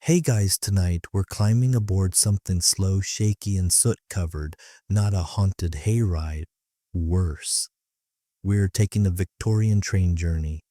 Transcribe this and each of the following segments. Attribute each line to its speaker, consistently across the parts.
Speaker 1: Hey guys, tonight we're climbing aboard something slow, shaky, and soot covered, not a haunted hayride. Worse, we're taking a Victorian train journey.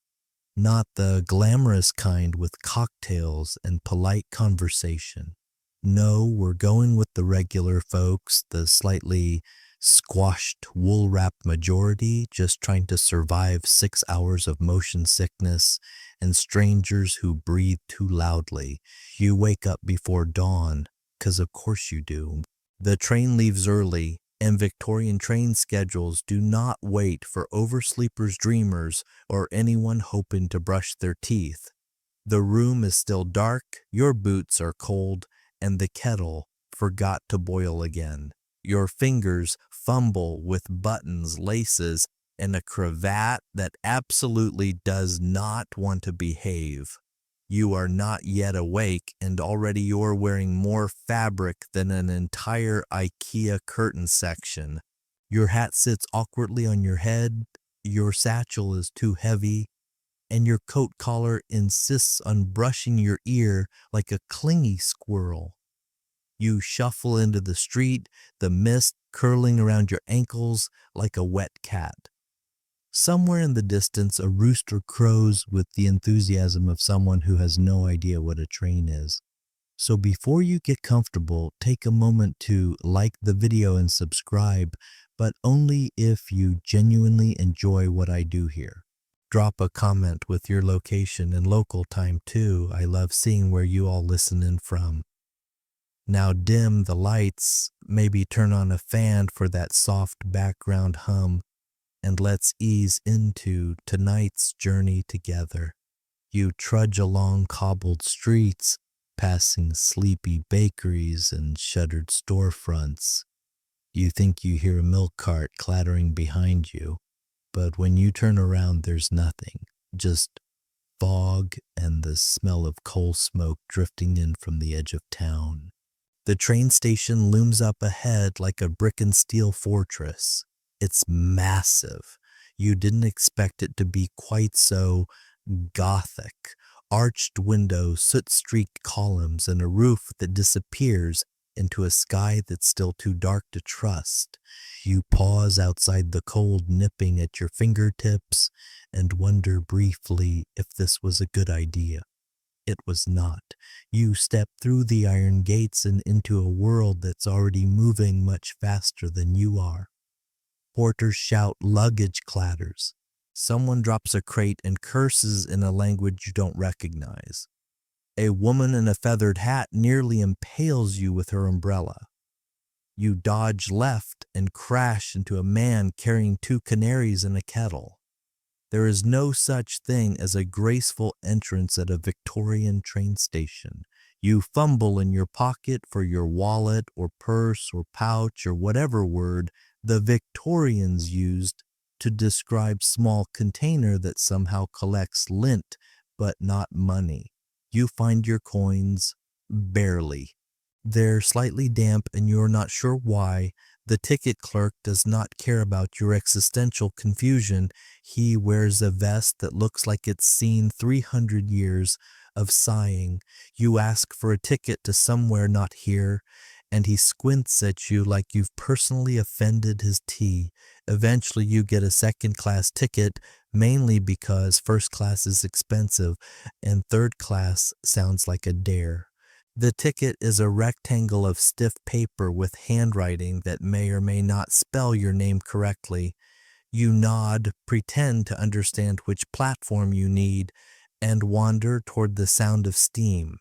Speaker 1: Not the glamorous kind with cocktails and polite conversation. No, we're going with the regular folks, the slightly squashed, wool-wrapped majority just trying to survive 6 hours of motion sickness, and strangers who breathe too loudly. You wake up before dawn, 'cause of course you do. The train leaves early, and Victorian train schedules do not wait for oversleepers, dreamers, or anyone hoping to brush their teeth. The room is still dark, your boots are cold, and the kettle forgot to boil again. Your fingers fumble with buttons, laces, and a cravat that absolutely does not want to behave. You are not yet awake, and already you're wearing more fabric than an entire IKEA curtain section. Your hat sits awkwardly on your head, your satchel is too heavy, and your coat collar insists on brushing your ear like a clingy squirrel. You shuffle into the street, the mist curling around your ankles like a wet cat. Somewhere in the distance, a rooster crows with the enthusiasm of someone who has no idea what a train is. So before you get comfortable, take a moment to like the video and subscribe, but only if you genuinely enjoy what I do here. Drop a comment with your location and local time too. I love seeing where you all listen in from. Now dim the lights, maybe turn on a fan for that soft background hum, and let's ease into tonight's journey together. You trudge along cobbled streets, passing sleepy bakeries and shuttered storefronts. You think you hear a milk cart clattering behind you, but when you turn around there's nothing, just fog and the smell of coal smoke drifting in from the edge of town. The train station looms up ahead like a brick and steel fortress. It's massive. You didn't expect it to be quite so Gothic. Arched windows, soot-streaked columns, and a roof that disappears into a sky that's still too dark to trust. You pause outside the cold nipping at your fingertips and wonder briefly if this was a good idea. It was not. You step through the iron gates and into a world that's already moving much faster than you are. Porters shout, luggage clatters. Someone drops a crate and curses in a language you don't recognize. A woman in a feathered hat nearly impales you with her umbrella. You dodge left and crash into a man carrying 2 canaries in a kettle. There is no such thing as a graceful entrance at a Victorian train station. You fumble in your pocket for your wallet or purse or pouch or whatever word the Victorians used to describe small container that somehow collects lint but not money. You find your coins, barely. They're slightly damp and you're not sure why. The ticket clerk does not care about your existential confusion. He wears a vest that looks like it's seen 300 years of sighing. You ask for a ticket to somewhere not here, and he squints at you like you've personally offended his tea. Eventually you get a second-class ticket, mainly because first class is expensive and third class sounds like a dare. The ticket is a rectangle of stiff paper with handwriting that may or may not spell your name correctly. You nod, pretend to understand which platform you need, and wander toward the sound of steam.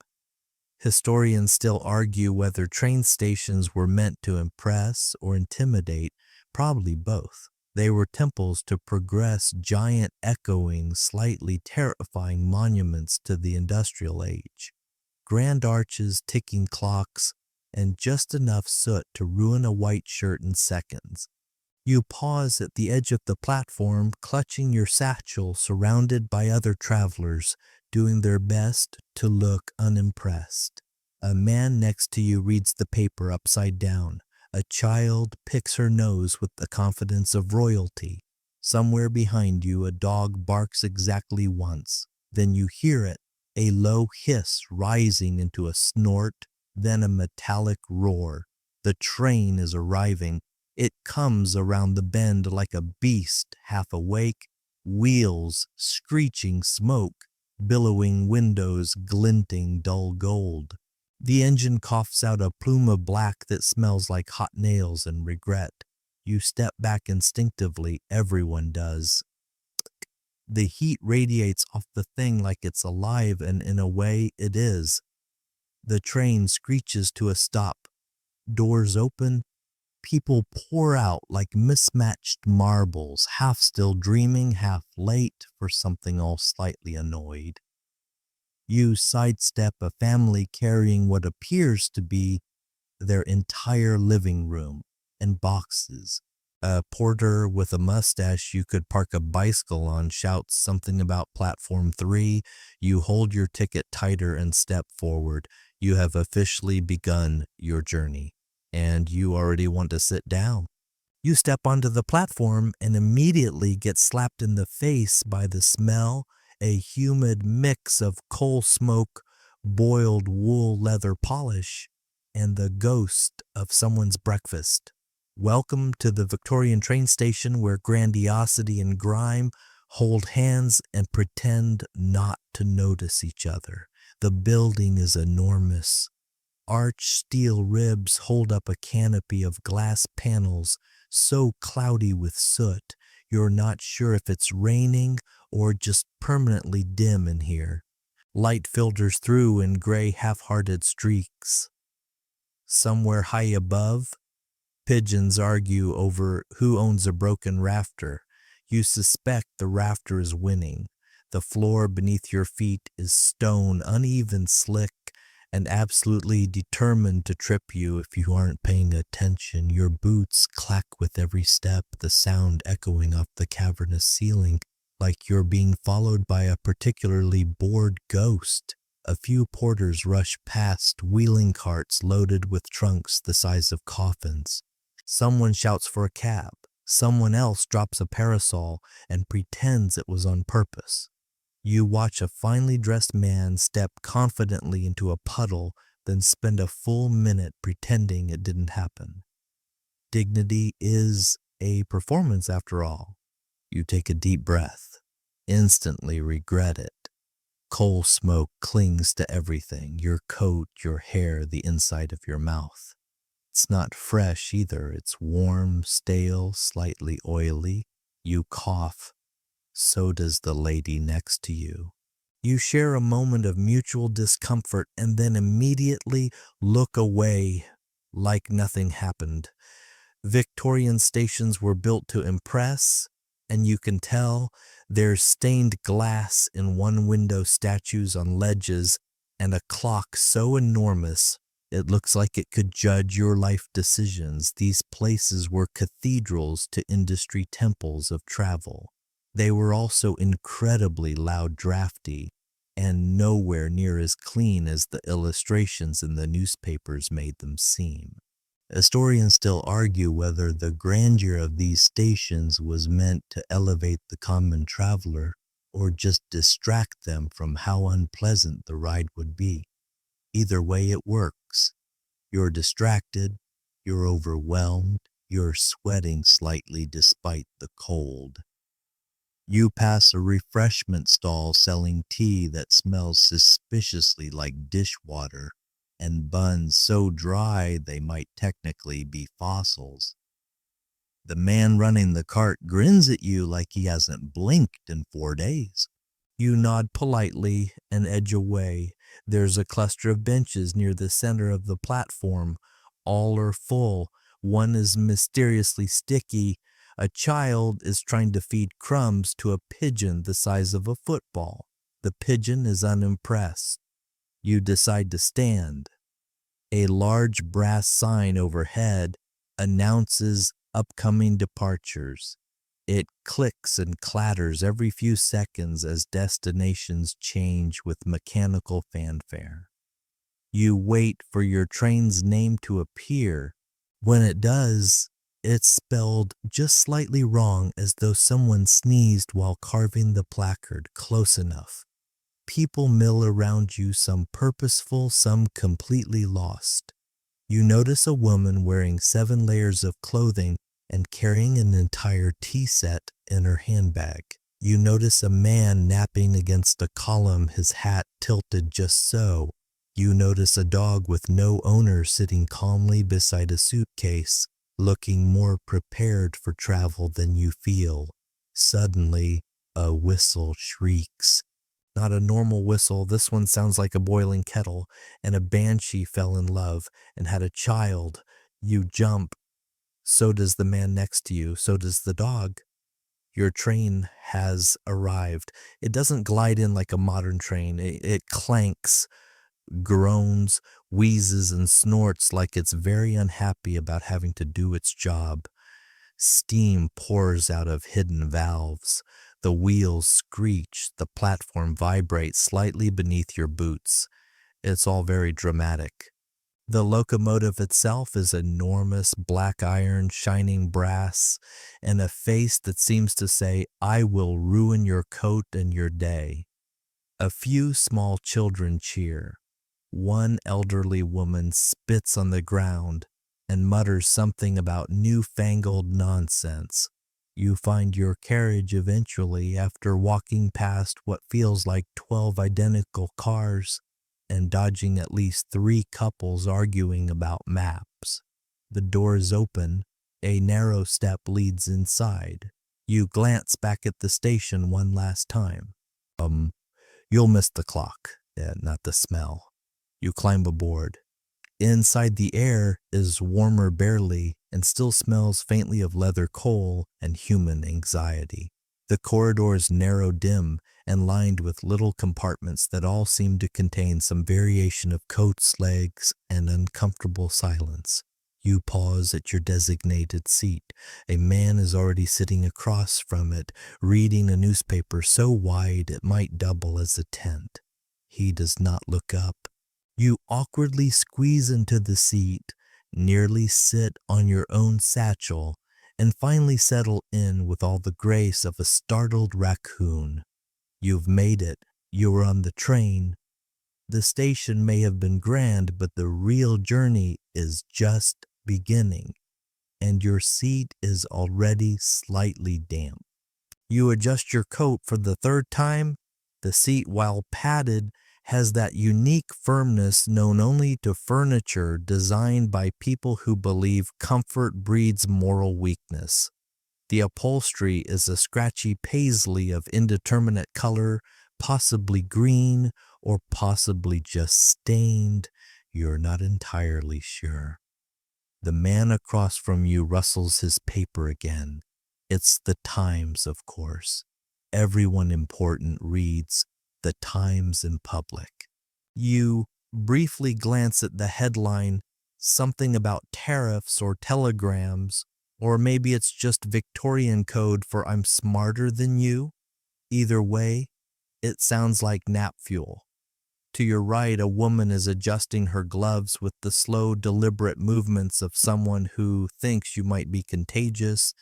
Speaker 1: Historians still argue whether train stations were meant to impress or intimidate, probably both. They were temples to progress, giant echoing, slightly terrifying monuments to the industrial age. Grand arches, ticking clocks, and just enough soot to ruin a white shirt in seconds. You pause at the edge of the platform, clutching your satchel, surrounded by other travelers, doing their best to look unimpressed. A man next to you reads the paper upside down. A child picks her nose with the confidence of royalty. Somewhere behind you, a dog barks exactly once. Then you hear it, a low hiss rising into a snort, then a metallic roar. The train is arriving. It comes around the bend like a beast half awake, wheels screeching smoke, billowing windows glinting dull gold. The engine coughs out a plume of black that smells like hot nails and regret. You step back instinctively, everyone does. The heat radiates off the thing like it's alive, and in a way it is. The train screeches to a stop. Doors open. People pour out like mismatched marbles, half still dreaming, half late for something all slightly annoyed. You sidestep a family carrying what appears to be their entire living room and boxes. A porter with a mustache you could park a bicycle on shouts something about platform 3. You hold your ticket tighter and step forward. You have officially begun your journey, and you already want to sit down. You step onto the platform and immediately get slapped in the face by the smell, a humid mix of coal smoke, boiled wool leather polish, and the ghost of someone's breakfast. Welcome to the Victorian train station where grandiosity and grime hold hands and pretend not to notice each other. The building is enormous. Arched steel ribs hold up a canopy of glass panels so cloudy with soot you're not sure if it's raining or just permanently dim in here. Light filters through in gray half-hearted streaks. Somewhere high above, pigeons argue over who owns a broken rafter. You suspect the rafter is winning. The floor beneath your feet is stone, uneven, slick, and absolutely determined to trip you if you aren't paying attention. Your boots clack with every step, the sound echoing off the cavernous ceiling like you're being followed by a particularly bored ghost. A few porters rush past wheeling carts loaded with trunks the size of coffins. Someone shouts for a cab. Someone else drops a parasol and pretends it was on purpose. You watch a finely dressed man step confidently into a puddle, then spend a full minute pretending it didn't happen. Dignity is a performance after all. You take a deep breath, instantly regret it. Coal smoke clings to everything, your coat, your hair, the inside of your mouth. It's not fresh either. It's warm, stale, slightly oily. You cough. So does the lady next to you. You share a moment of mutual discomfort and then immediately look away like nothing happened. Victorian stations were built to impress, and you can tell there's stained glass in one window, statues on ledges, and a clock so enormous it looks like it could judge your life decisions. These places were cathedrals to industry temples of travel. They were also incredibly loud, drafty, and nowhere near as clean as the illustrations in the newspapers made them seem. Historians still argue whether the grandeur of these stations was meant to elevate the common traveler or just distract them from how unpleasant the ride would be. Either way it works. You're distracted, you're overwhelmed, you're sweating slightly despite the cold. You pass a refreshment stall selling tea that smells suspiciously like dishwater and buns so dry they might technically be fossils. The man running the cart grins at you like he hasn't blinked in 4 days. You nod politely and edge away. There's a cluster of benches near the center of the platform. All are full. One is mysteriously sticky. A child is trying to feed crumbs to a pigeon the size of a football. The pigeon is unimpressed. You decide to stand. A large brass sign overhead announces upcoming departures. It clicks and clatters every few seconds as destinations change with mechanical fanfare. You wait for your train's name to appear. When it does, it's spelled just slightly wrong, as though someone sneezed while carving the placard close enough. people mill around you, some purposeful, some completely lost. You notice a woman wearing 7 layers of clothing and carrying an entire tea set in her handbag. You notice a man napping against a column, his hat tilted just so. You notice a dog with no owner sitting calmly beside a suitcase, looking more prepared for travel than you feel. Suddenly, a whistle shrieks. Not a normal whistle, this one sounds like a boiling kettle, and a banshee fell in love and had a child. You jump. So does the man next to you, so does the dog. Your train has arrived. It doesn't glide in like a modern train. It clanks, groans, wheezes, and snorts like it's very unhappy about having to do its job. Steam pours out of hidden valves. The wheels screech. The platform vibrates slightly beneath your boots. It's all very dramatic. The locomotive itself is enormous, black iron, shining brass, and a face that seems to say, "I will ruin your coat and your day." A few small children cheer. One elderly woman spits on the ground and mutters something about newfangled nonsense. You find your carriage eventually after walking past what feels like 12 identical cars and dodging at least 3 couples arguing about maps. The door is open. A narrow step leads inside. You glance back at the station one last time. You'll miss the clock, not the smell. You climb aboard. Inside, the air is warmer barely and still smells faintly of leather coal and human anxiety. The corridors narrow, dim, and lined with little compartments that all seem to contain some variation of coats, legs, and uncomfortable silence. You pause at your designated seat. A man is already sitting across from it, reading a newspaper so wide it might double as a tent. He does not look up. You awkwardly squeeze into the seat, nearly sit on your own satchel, and finally settle in with all the grace of a startled raccoon. You've made it. You're on the train. The station may have been grand, but the real journey is just beginning, and your seat is already slightly damp. You adjust your coat for the 3rd time. The seat, while padded, has that unique firmness known only to furniture designed by people who believe comfort breeds moral weakness. The upholstery is a scratchy paisley of indeterminate color, possibly green or possibly just stained. You're not entirely sure. The man across from you rustles his paper again. It's the Times, of course. Everyone important reads the Times in public. You briefly glance at the headline, something about tariffs or telegrams, or maybe it's just Victorian code for "I'm smarter than you." Either way, it sounds like nap fuel. To your right, a woman is adjusting her gloves with the slow, deliberate movements of someone who thinks you might be contagious.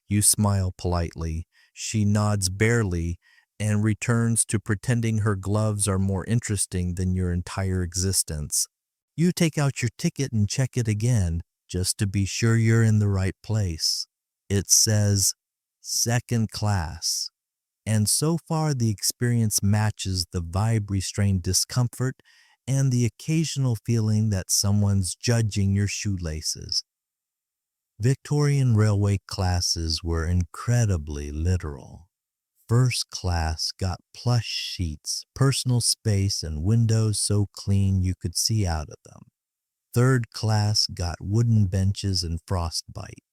Speaker 1: You smile politely. She nods barely and returns to pretending her gloves are more interesting than your entire existence. You take out your ticket and check it again, just to be sure you're in the right place. It says 2nd class. And so far the experience matches the vibe-restrained discomfort and the occasional feeling that someone's judging your shoelaces. Victorian railway classes were incredibly literal. 1st class got plush sheets, personal space, and windows so clean you could see out of them. 3rd class got wooden benches and frostbite.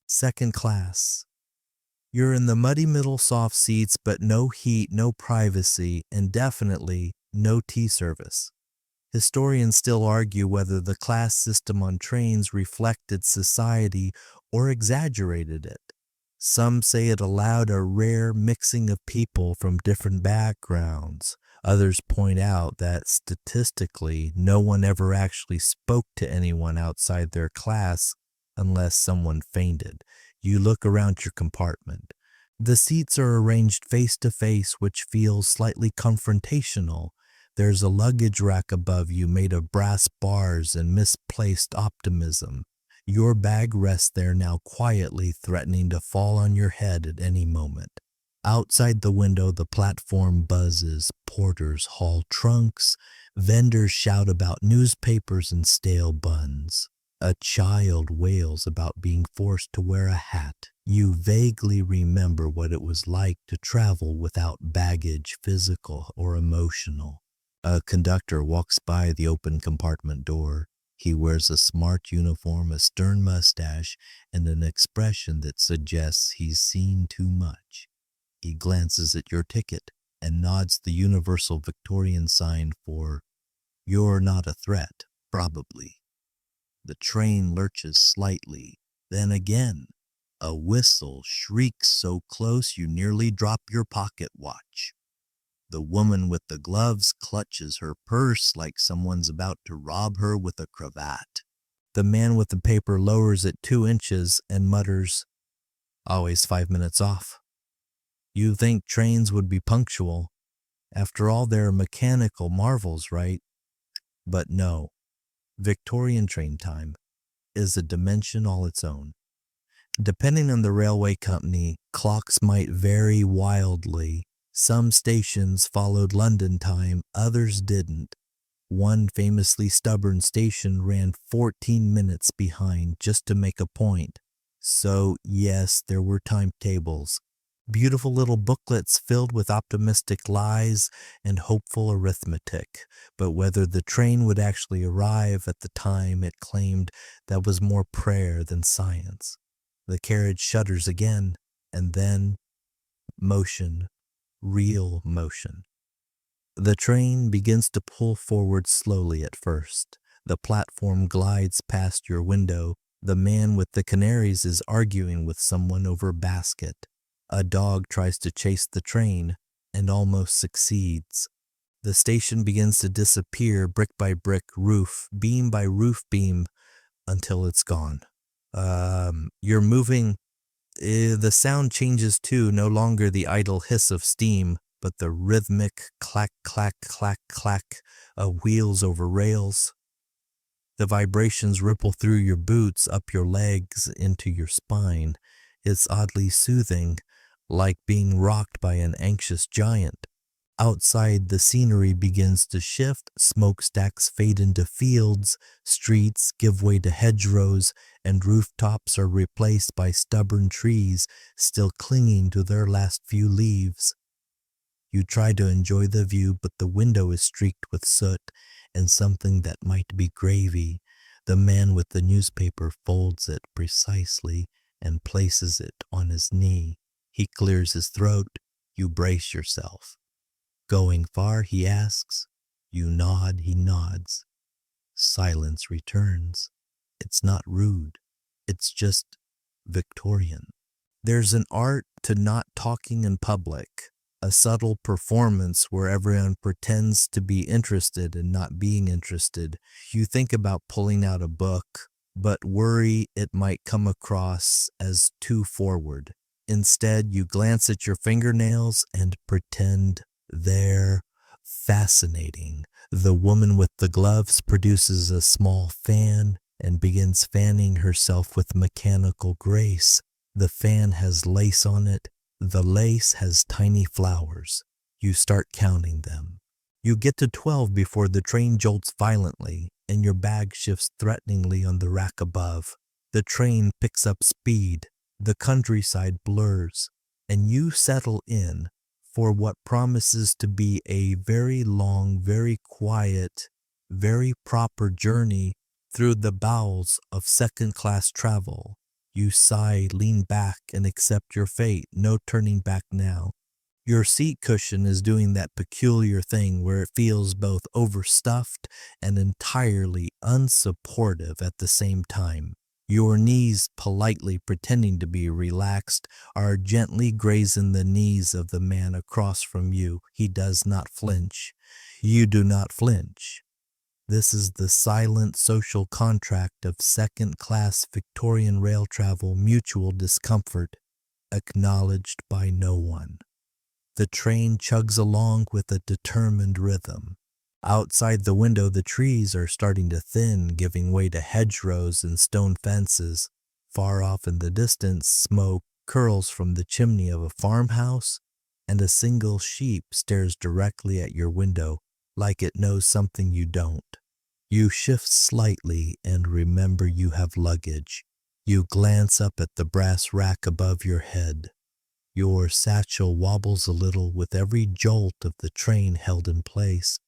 Speaker 1: 2nd class. You're in the muddy middle soft seats, but no heat, no privacy, and definitely no tea service. Historians still argue whether the class system on trains reflected society or exaggerated it. Some say it allowed a rare mixing of people from different backgrounds. Others point out that statistically, no one ever actually spoke to anyone outside their class unless someone fainted. You look around your compartment. The seats are arranged face to face, which feels slightly confrontational. There's a luggage rack above you made of brass bars and misplaced optimism. Your bag rests there now quietly, threatening to fall on your head at any moment. Outside the window, the platform buzzes. Porters haul trunks. Vendors shout about newspapers and stale buns. A child wails about being forced to wear a hat. You vaguely remember what it was like to travel without baggage, physical or emotional. A conductor walks by the open compartment door. He wears a smart uniform, a stern mustache, and an expression that suggests he's seen too much. He glances at your ticket and nods the universal Victorian sign for, "You're not a threat, probably." The train lurches slightly. Then again, a whistle shrieks so close you nearly drop your pocket watch. The woman with the gloves clutches her purse like someone's about to rob her with a cravat. The man with the paper lowers it 2 inches and mutters, "Always 5 minutes off." You think trains would be punctual. After all, they're mechanical marvels, right? But no. Victorian train time is a dimension all its own. Depending on the railway company, clocks might vary wildly. Some stations followed London time, others didn't. One famously stubborn station ran 14 minutes behind just to make a point. So yes, there were timetables. Beautiful little booklets filled with optimistic lies and hopeful arithmetic. But whether the train would actually arrive at the time it claimed, that was more prayer than science. The carriage shudders again, and then motion, real motion. The train begins to pull forward slowly at first. The platform glides past your window. The man with the canaries is arguing with someone over a basket. A dog tries to chase the train and almost succeeds. The station begins to disappear brick by brick, roof beam by roof beam, until it's gone. You're moving. The sound changes too, no longer the idle hiss of steam, but the rhythmic clack, clack, clack, clack of wheels over rails. The vibrations ripple through your boots, up your legs, into your spine. It's oddly soothing, like being rocked by an anxious giant. Outside, the scenery begins to shift, smokestacks fade into fields, streets give way to hedgerows, and rooftops are replaced by stubborn trees still clinging to their last few leaves. You try to enjoy the view, but the window is streaked with soot and something that might be gravy. The man with the newspaper folds it precisely and places it on his knee. He clears his throat. You brace yourself. "Going far?" he asks. You nod, he nods. Silence returns. It's not rude. It's just Victorian. There's an art to not talking in public, a subtle performance where everyone pretends to be interested in not being interested. You think about pulling out a book, but worry it might come across as too forward. Instead, you glance at your fingernails and pretend they're fascinating. The woman with the gloves produces a small fan and begins fanning herself with mechanical grace. The fan has lace on it. The lace has tiny flowers. You start counting them. You get to 12 before the train jolts violently and your bag shifts threateningly on the rack above. The train picks up speed. The countryside blurs, and you settle in for what promises to be a very long, very quiet, very proper journey through the bowels of second-class travel. You sigh, lean back, and accept your fate. No turning back now. Your seat cushion is doing that peculiar thing where it feels both overstuffed and entirely unsupportive at the same time. Your knees, politely pretending to be relaxed, are gently grazing the knees of the man across from you. He does not flinch. You do not flinch. This is the silent social contract of second-class Victorian rail travel, mutual discomfort. acknowledged by no one. The train chugs along with a determined rhythm. Outside the window, the trees are starting to thin, giving way to hedgerows and stone fences. Far off in the distance, smoke curls from the chimney of a farmhouse, and a single sheep stares directly at your window like it knows something you don't. You shift slightly and remember you have luggage. You glance up at the brass rack above your head. Your satchel wobbles a little with every jolt of the train held in place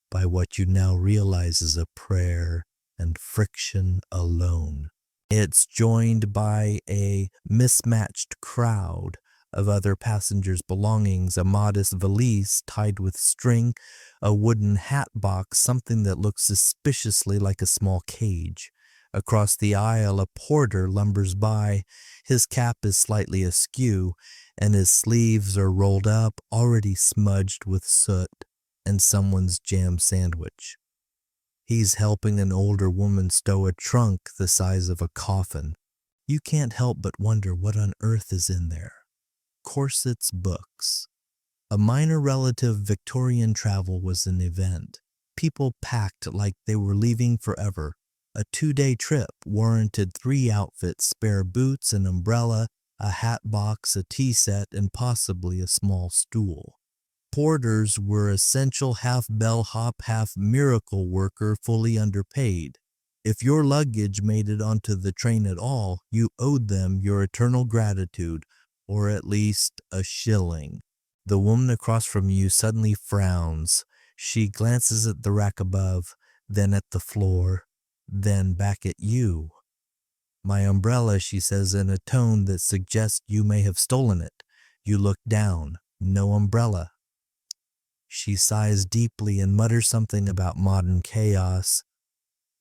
Speaker 1: by what you now realize is a prayer and friction alone. It's joined by a mismatched crowd of other passengers' belongings, a modest valise tied with string, a wooden hat box, something that looks suspiciously like a small cage. Across the aisle, a porter lumbers by. His cap is slightly askew, and his sleeves are rolled up, already smudged with soot and someone's jam sandwich. He's helping an older woman stow a trunk the size of a coffin. You can't help but wonder what on earth is in there. Corsets, books. A minor relative Victorian travel was an event. People packed like they were leaving forever. A 2-day trip warranted 3 outfits, spare boots, an umbrella, a hat box, a tea set, and possibly a small stool. Porters were essential half-bellhop, half-miracle worker, fully underpaid. If your luggage made it onto the train at all, you owed them your eternal gratitude, or at least a shilling. The woman across from you suddenly frowns. She glances at the rack above, then at the floor, then back at you. "My umbrella," she says in a tone that suggests you may have stolen it. You look down. No umbrella. She sighs deeply and mutters something about modern chaos.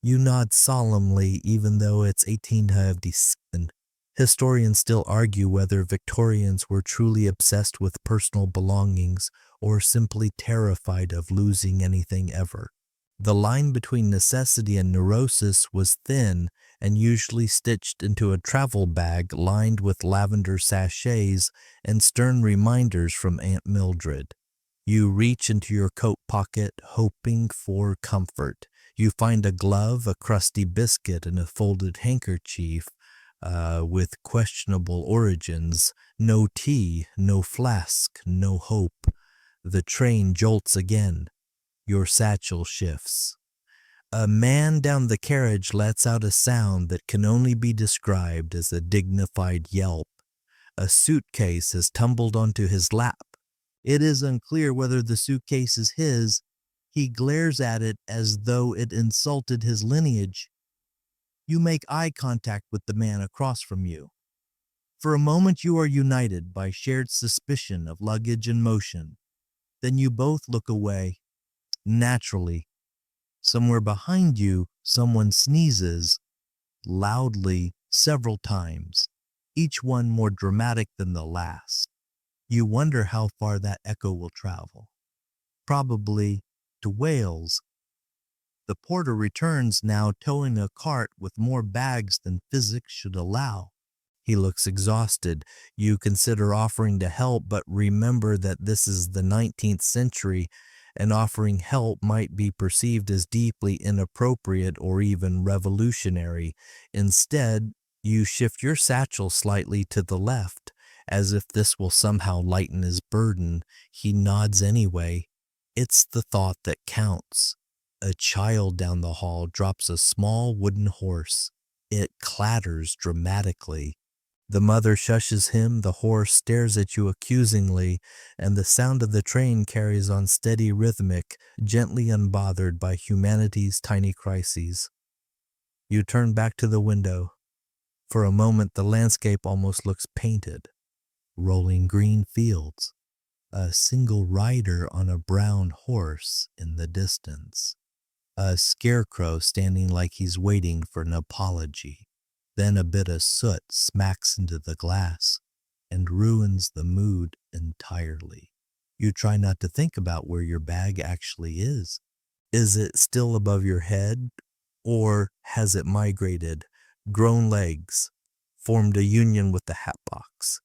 Speaker 1: You nod solemnly, even though it's 1857. Historians still argue whether Victorians were truly obsessed with personal belongings or simply terrified of losing anything ever. The line between necessity and neurosis was thin and usually stitched into a travel bag lined with lavender sachets and stern reminders from Aunt Mildred. You reach into your coat pocket, hoping for comfort. You find a glove, a crusty biscuit, and a folded handkerchief with questionable origins. No tea, no flask, no hope. The train jolts again. Your satchel shifts. A man down the carriage lets out a sound that can only be described as a dignified yelp. A suitcase has tumbled onto his lap. It is unclear whether the suitcase is his. He glares at it as though it insulted his lineage. You make eye contact with the man across from you. For a moment you are united by shared suspicion of luggage and motion. Then you both look away. Naturally, somewhere behind you, someone sneezes, loudly, several times, each one more dramatic than the last. You wonder how far that echo will travel. Probably to Wales. The porter returns now towing a cart with more bags than physics should allow. He looks exhausted. You consider offering to help, but remember that this is the 19th century, and offering help might be perceived as deeply inappropriate or even revolutionary. Instead, you shift your satchel slightly to the left, as if this will somehow lighten his burden. He nods anyway. It's the thought that counts. A child down the hall drops a small wooden horse. It clatters dramatically. The mother shushes him, the horse stares at you accusingly, and the sound of the train carries on steady rhythmic, gently unbothered by humanity's tiny crises. You turn back to the window. For a moment the landscape almost looks painted. Rolling green fields. A single rider on a brown horse in the distance. A scarecrow standing like he's waiting for an apology. Then a bit of soot smacks into the glass and ruins the mood entirely. You try not to think about where your bag actually is. Is it still above your head, or has it migrated, grown legs, formed a union with the hat box?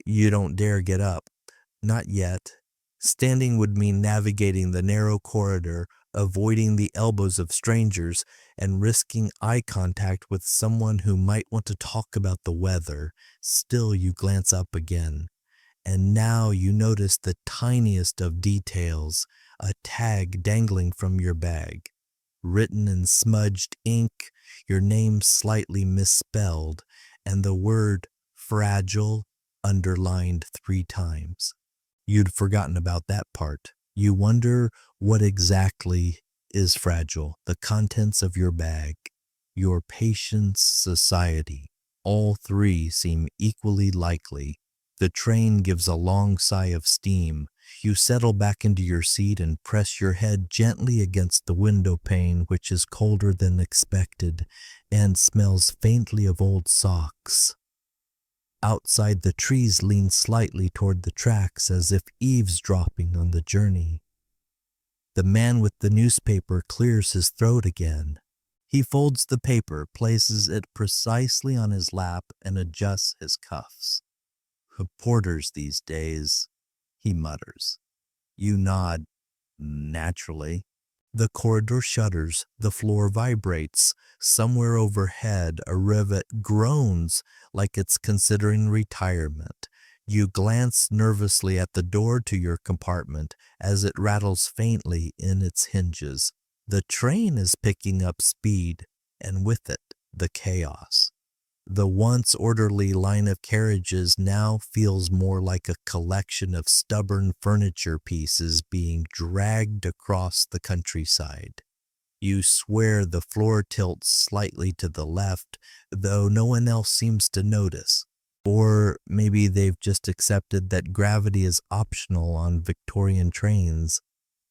Speaker 1: You don't dare get up. Not yet. Standing would mean navigating the narrow corridor, avoiding the elbows of strangers, and risking eye contact with someone who might want to talk about the weather. Still, you glance up again. And now you notice the tiniest of details, a tag dangling from your bag. Written in smudged ink, your name slightly misspelled, and the word fragile underlined 3 times. You'd forgotten about that part. You wonder what exactly is fragile. The contents of your bag, your patient's society. All 3 seem equally likely. The train gives a long sigh of steam. You settle back into your seat and press your head gently against the window pane, which is colder than expected and smells faintly of old socks. Outside, the trees lean slightly toward the tracks as if eavesdropping on the journey. The man with the newspaper clears his throat again. He folds the paper, places it precisely on his lap, and adjusts his cuffs. Porters these days, he mutters. You nod, naturally. The corridor shudders, the floor vibrates. Somewhere overhead, a rivet groans like it's considering retirement. You glance nervously at the door to your compartment as it rattles faintly in its hinges. The train is picking up speed, and with it, the chaos. The once orderly line of carriages now feels more like a collection of stubborn furniture pieces being dragged across the countryside. You swear the floor tilts slightly to the left, though no one else seems to notice. Or maybe they've just accepted that gravity is optional on Victorian trains.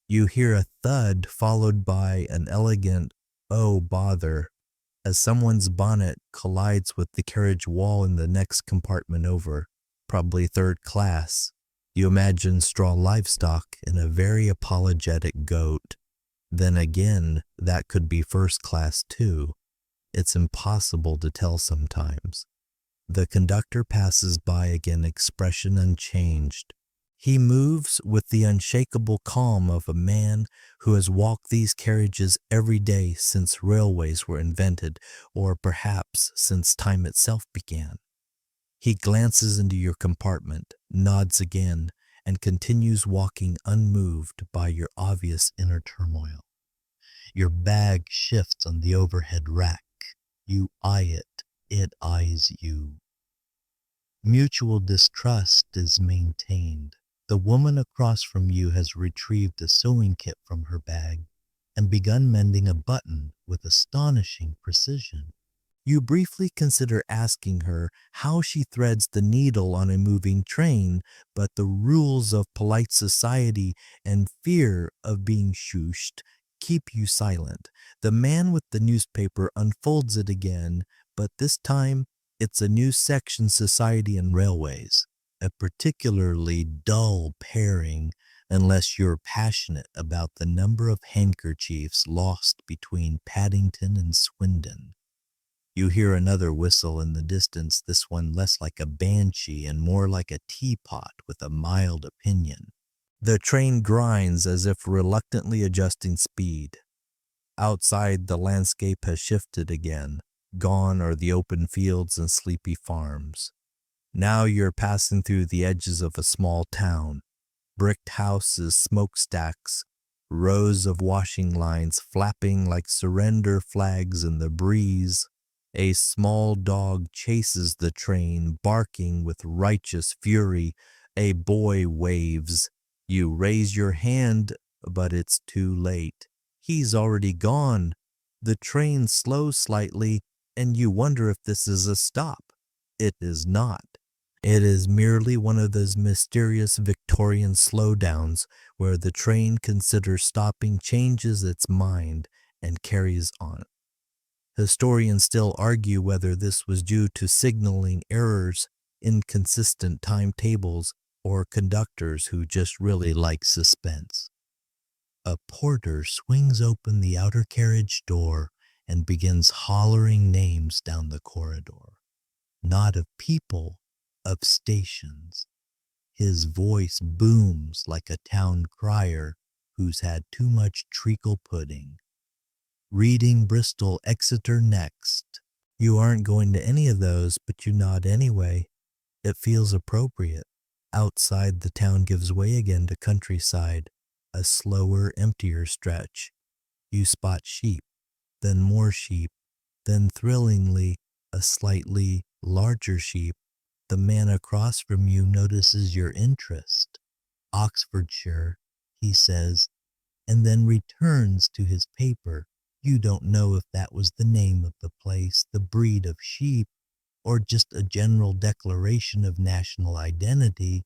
Speaker 1: You hear a thud followed by an elegant, "Oh, bother," as someone's bonnet collides with the carriage wall in the next compartment over, probably 3rd class. You imagine straw livestock and a very apologetic goat. Then again, that could be 1st class too. It's impossible to tell sometimes. The conductor passes by again, expression unchanged. He moves with the unshakable calm of a man who has walked these carriages every day since railways were invented, or perhaps since time itself began. He glances into your compartment, nods again, and continues walking unmoved by your obvious inner turmoil. Your bag shifts on the overhead rack. You eye it eyes you. Mutual distrust is maintained. The woman across from you has retrieved a sewing kit from her bag and begun mending a button with astonishing precision. You briefly consider asking her how she threads the needle on a moving train, but the rules of polite society and fear of being shushed keep you silent. The man with the newspaper unfolds it again, but this time it's a new section, Society and Railways. A particularly dull pairing unless you're passionate about the number of handkerchiefs lost between Paddington and Swindon. You hear another whistle in the distance, this one less like a banshee and more like a teapot with a mild opinion. The train grinds as if reluctantly adjusting speed. Outside, the landscape has shifted again. Gone are the open fields and sleepy farms. Now you're passing through the edges of a small town. Bricked houses, smokestacks, rows of washing lines flapping like surrender flags in the breeze. A small dog chases the train, barking with righteous fury. A boy waves. You raise your hand, but it's too late. He's already gone. The train slows slightly, and you wonder if this is a stop. It is not. It is merely one of those mysterious Victorian slowdowns where the train considers stopping, changes its mind, and carries on. Historians still argue whether this was due to signaling errors, inconsistent timetables, or conductors who just really like suspense. A porter swings open the outer carriage door and begins hollering names down the corridor. Not of people, of stations. His voice booms like a town crier who's had too much treacle pudding. Reading Bristol, Exeter next. You aren't going to any of those, but you nod anyway. It feels appropriate. Outside, the town gives way again to countryside, a slower, emptier stretch. You spot sheep, then more sheep, then thrillingly, a slightly larger sheep. The man across from you notices your interest. Oxfordshire, he says, and then returns to his paper. You don't know if that was the name of the place, the breed of sheep, or just a general declaration of national identity.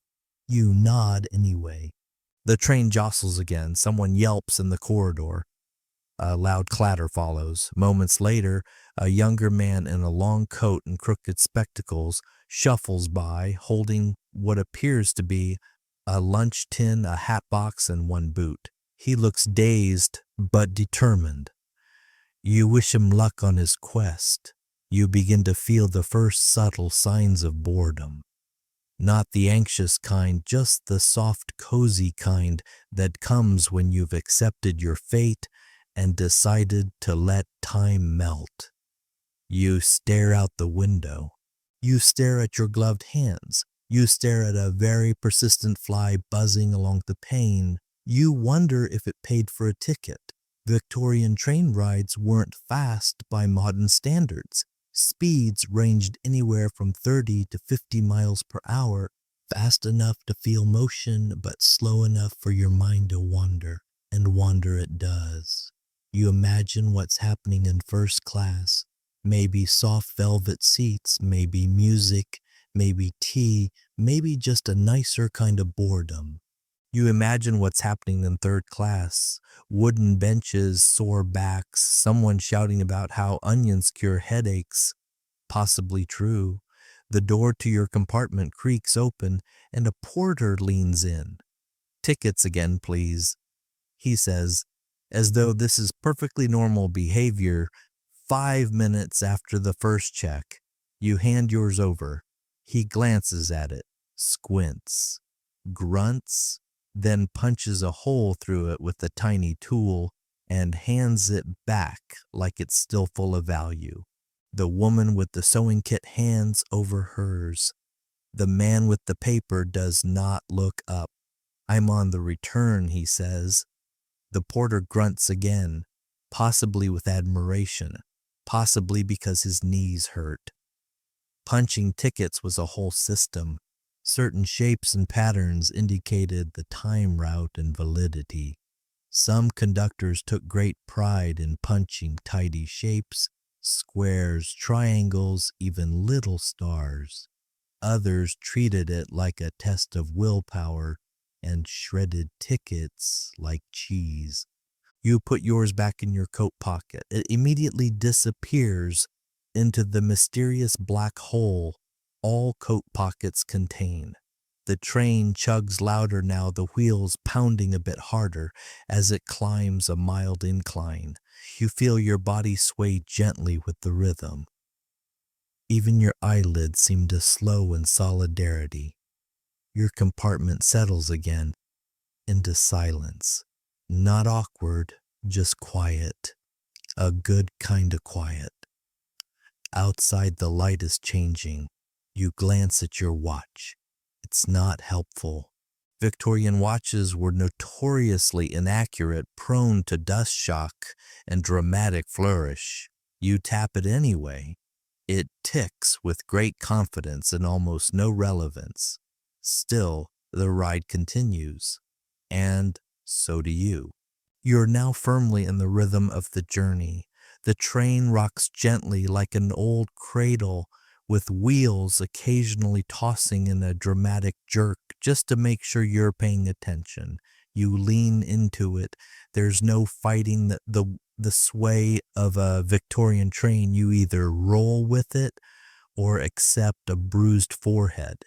Speaker 1: You nod anyway. The train jostles again. Someone yelps in the corridor. A loud clatter follows. Moments later, a younger man in a long coat and crooked spectacles shuffles by, holding what appears to be a lunch tin, a hat box, and one boot. He looks dazed but determined. You wish him luck on his quest. You begin to feel the first subtle signs of boredom. Not the anxious kind, just the soft, cozy kind that comes when you've accepted your fate and decided to let time melt. You stare out the window. You stare at your gloved hands. You stare at a very persistent fly buzzing along the pane. You wonder if it paid for a ticket. Victorian train rides weren't fast by modern standards. Speeds ranged anywhere from 30 to 50 miles per hour, fast enough to feel motion, but slow enough for your mind to wander, and wander it does. You imagine what's happening in first class, maybe soft velvet seats, maybe music, maybe tea, maybe just a nicer kind of boredom. You imagine what's happening in third class, wooden benches, sore backs, someone shouting about how onions cure headaches. Possibly true. The door to your compartment creaks open and a porter leans in. Tickets again, please, he says, as though this is perfectly normal behavior. 5 minutes after the first check, you hand yours over. He glances at it, squints, grunts, then punches a hole through it with a tiny tool and hands it back like it's still full of value. The woman with the sewing kit hands over hers. The man with the paper does not look up. I'm on the return, he says. The porter grunts again, possibly with admiration, possibly because his knees hurt. Punching tickets was a whole system. Certain shapes and patterns indicated the time route and validity. Some conductors took great pride in punching tidy shapes, squares, triangles, even little stars. Others treated it like a test of willpower and shredded tickets like cheese. You put yours back in your coat pocket. It immediately disappears into the mysterious black hole all coat pockets contain. The train chugs louder now, the wheels pounding a bit harder as it climbs a mild incline. You feel your body sway gently with the rhythm. Even your eyelids seem to slow in solidarity. Your compartment settles again into silence. Not awkward, just quiet. A good kind of quiet. Outside, the light is changing. You glance at your watch. It's not helpful. Victorian watches were notoriously inaccurate, prone to dust shock and dramatic flourish. You tap it anyway. It ticks with great confidence and almost no relevance. Still, the ride continues. And so do you. You're now firmly in the rhythm of the journey. The train rocks gently like an old cradle, with wheels occasionally tossing in a dramatic jerk just to make sure you're paying attention. You lean into it. There's no fighting the sway of a Victorian train. You either roll with it or accept a bruised forehead.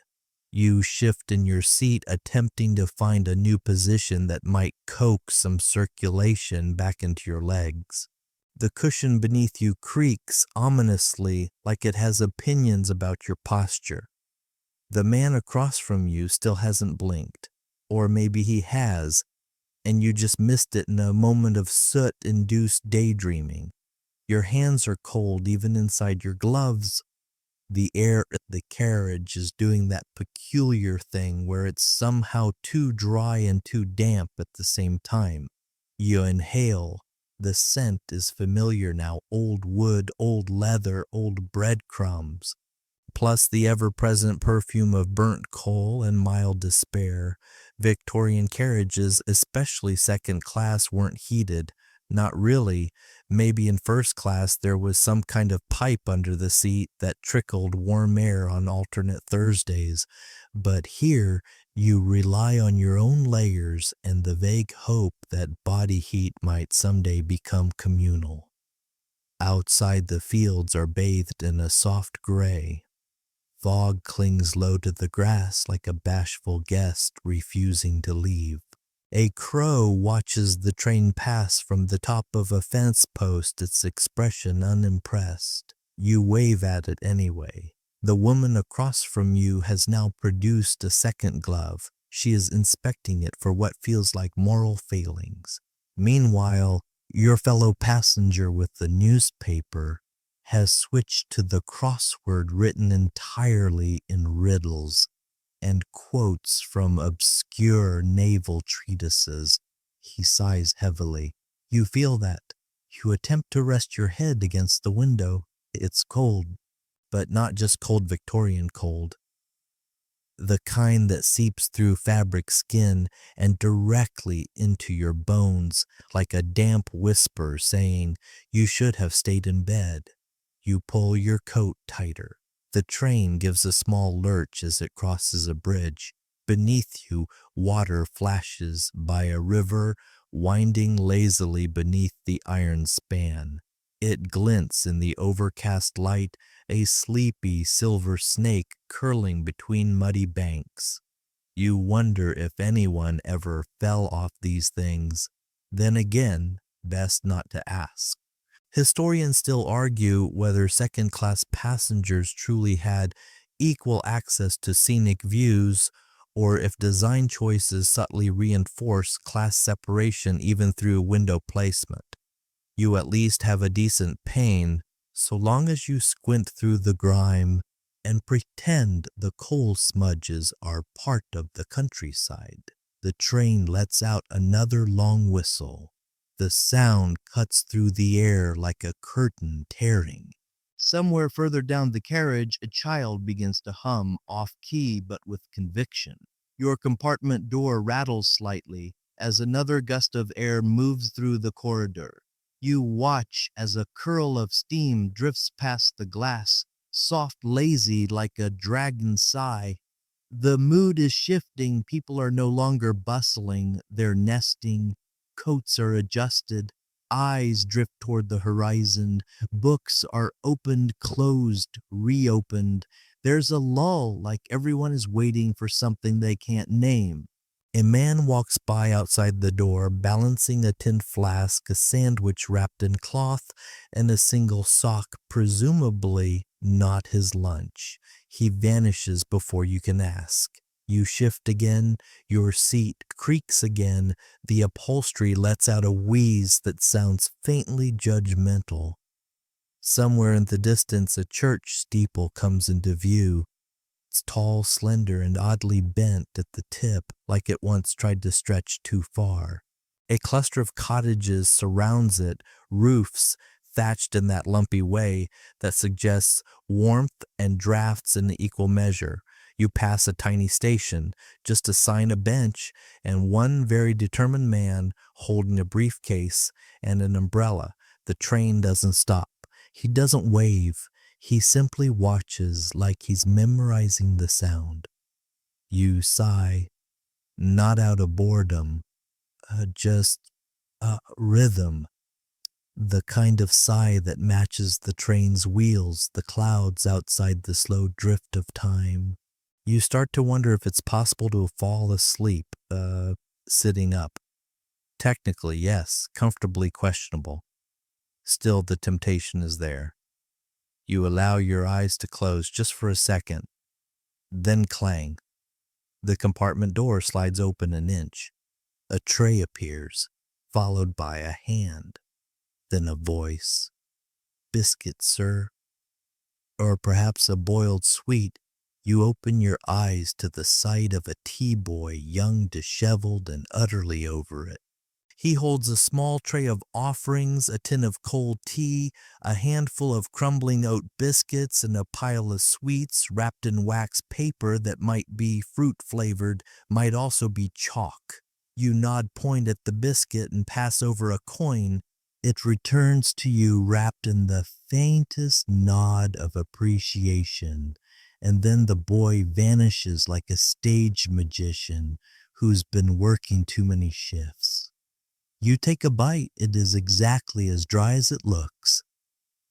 Speaker 1: You shift in your seat, attempting to find a new position that might coax some circulation back into your legs. The cushion beneath you creaks ominously like it has opinions about your posture. The man across from you still hasn't blinked, or maybe he has, and you just missed it in a moment of soot-induced daydreaming. Your hands are cold even inside your gloves. The air at the carriage is doing that peculiar thing where it's somehow too dry and too damp at the same time. You inhale. The scent is familiar now, old wood, old leather, old breadcrumbs, plus the ever-present perfume of burnt coal and mild despair. Victorian carriages, especially second class, weren't heated. Not really. Maybe in first class there was some kind of pipe under the seat that trickled warm air on alternate Thursdays. But here you rely on your own layers and the vague hope that body heat might someday become communal. Outside, the fields are bathed in a soft gray. Fog clings low to the grass like a bashful guest refusing to leave. A crow watches the train pass from the top of a fence post, its expression unimpressed. You wave at it anyway. The woman across from you has now produced a second glove. She is inspecting it for what feels like moral failings. Meanwhile, your fellow passenger with the newspaper has switched to the crossword written entirely in riddles and quotes from obscure naval treatises. He sighs heavily. You feel that. You attempt to rest your head against the window. It's cold, but not just cold Victorian cold. The kind that seeps through fabric skin and directly into your bones like a damp whisper saying, "You should have stayed in bed." You pull your coat tighter. The train gives a small lurch as it crosses a bridge. Beneath you, water flashes by a river winding lazily beneath the iron span. It glints in the overcast light, a sleepy silver snake curling between muddy banks. You wonder if anyone ever fell off these things. Then again, best not to ask. Historians still argue whether second-class passengers truly had equal access to scenic views, or if design choices subtly reinforce class separation even through window placement. You at least have a decent pane, so long as you squint through the grime and pretend the coal smudges are part of the countryside. The train lets out another long whistle. The sound cuts through the air like a curtain tearing. Somewhere further down the carriage, a child begins to hum, off-key but with conviction. Your compartment door rattles slightly as another gust of air moves through the corridor. You watch as a curl of steam drifts past the glass, soft, lazy like a dragon's sigh. The mood is shifting. People are no longer bustling, they're nesting. Coats are adjusted, eyes drift toward the horizon, books are opened, closed, reopened. There's a lull, like everyone is waiting for something they can't name. A man walks by outside the door, balancing a tin flask, a sandwich wrapped in cloth, and a single sock, presumably not his lunch. He vanishes before you can ask. You shift again, your seat creaks again, the upholstery lets out a wheeze that sounds faintly judgmental. Somewhere in the distance, a church steeple comes into view. It's tall, slender, and oddly bent at the tip, like it once tried to stretch too far. A cluster of cottages surrounds it, roofs thatched in that lumpy way that suggests warmth and drafts in equal measure. You pass a tiny station, just a sign, a bench, and one very determined man holding a briefcase and an umbrella. The train doesn't stop. He doesn't wave. He simply watches like he's memorizing the sound. You sigh, not out of boredom, just rhythm. The kind of sigh that matches the train's wheels, the clouds outside the slow drift of time. You start to wonder if it's possible to fall asleep, sitting up. Technically, yes, comfortably questionable. Still, the temptation is there. You allow your eyes to close just for a second. Then clang. The compartment door slides open an inch. A tray appears, followed by a hand. Then a voice. "Biscuit, sir." Or perhaps a boiled sweet. You open your eyes to the sight of a tea-boy, young, disheveled, and utterly over it. He holds a small tray of offerings, a tin of cold tea, a handful of crumbling oat biscuits, and a pile of sweets wrapped in wax paper that might be fruit-flavored, might also be chalk. You nod point at the biscuit and pass over a coin. It returns to you wrapped in the faintest nod of appreciation, and then the boy vanishes like a stage magician who's been working too many shifts. You take a bite. It is exactly as dry as it looks,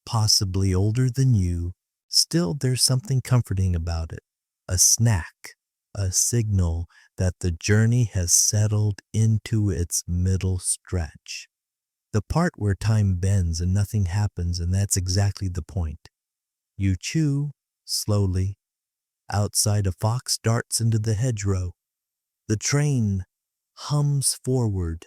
Speaker 1: possibly older than you. Still, there's something comforting about it. A snack, a signal that the journey has settled into its middle stretch. The part where time bends and nothing happens, and that's exactly the point. You chew, slowly. Outside, a fox darts into the hedgerow. The train hums forward,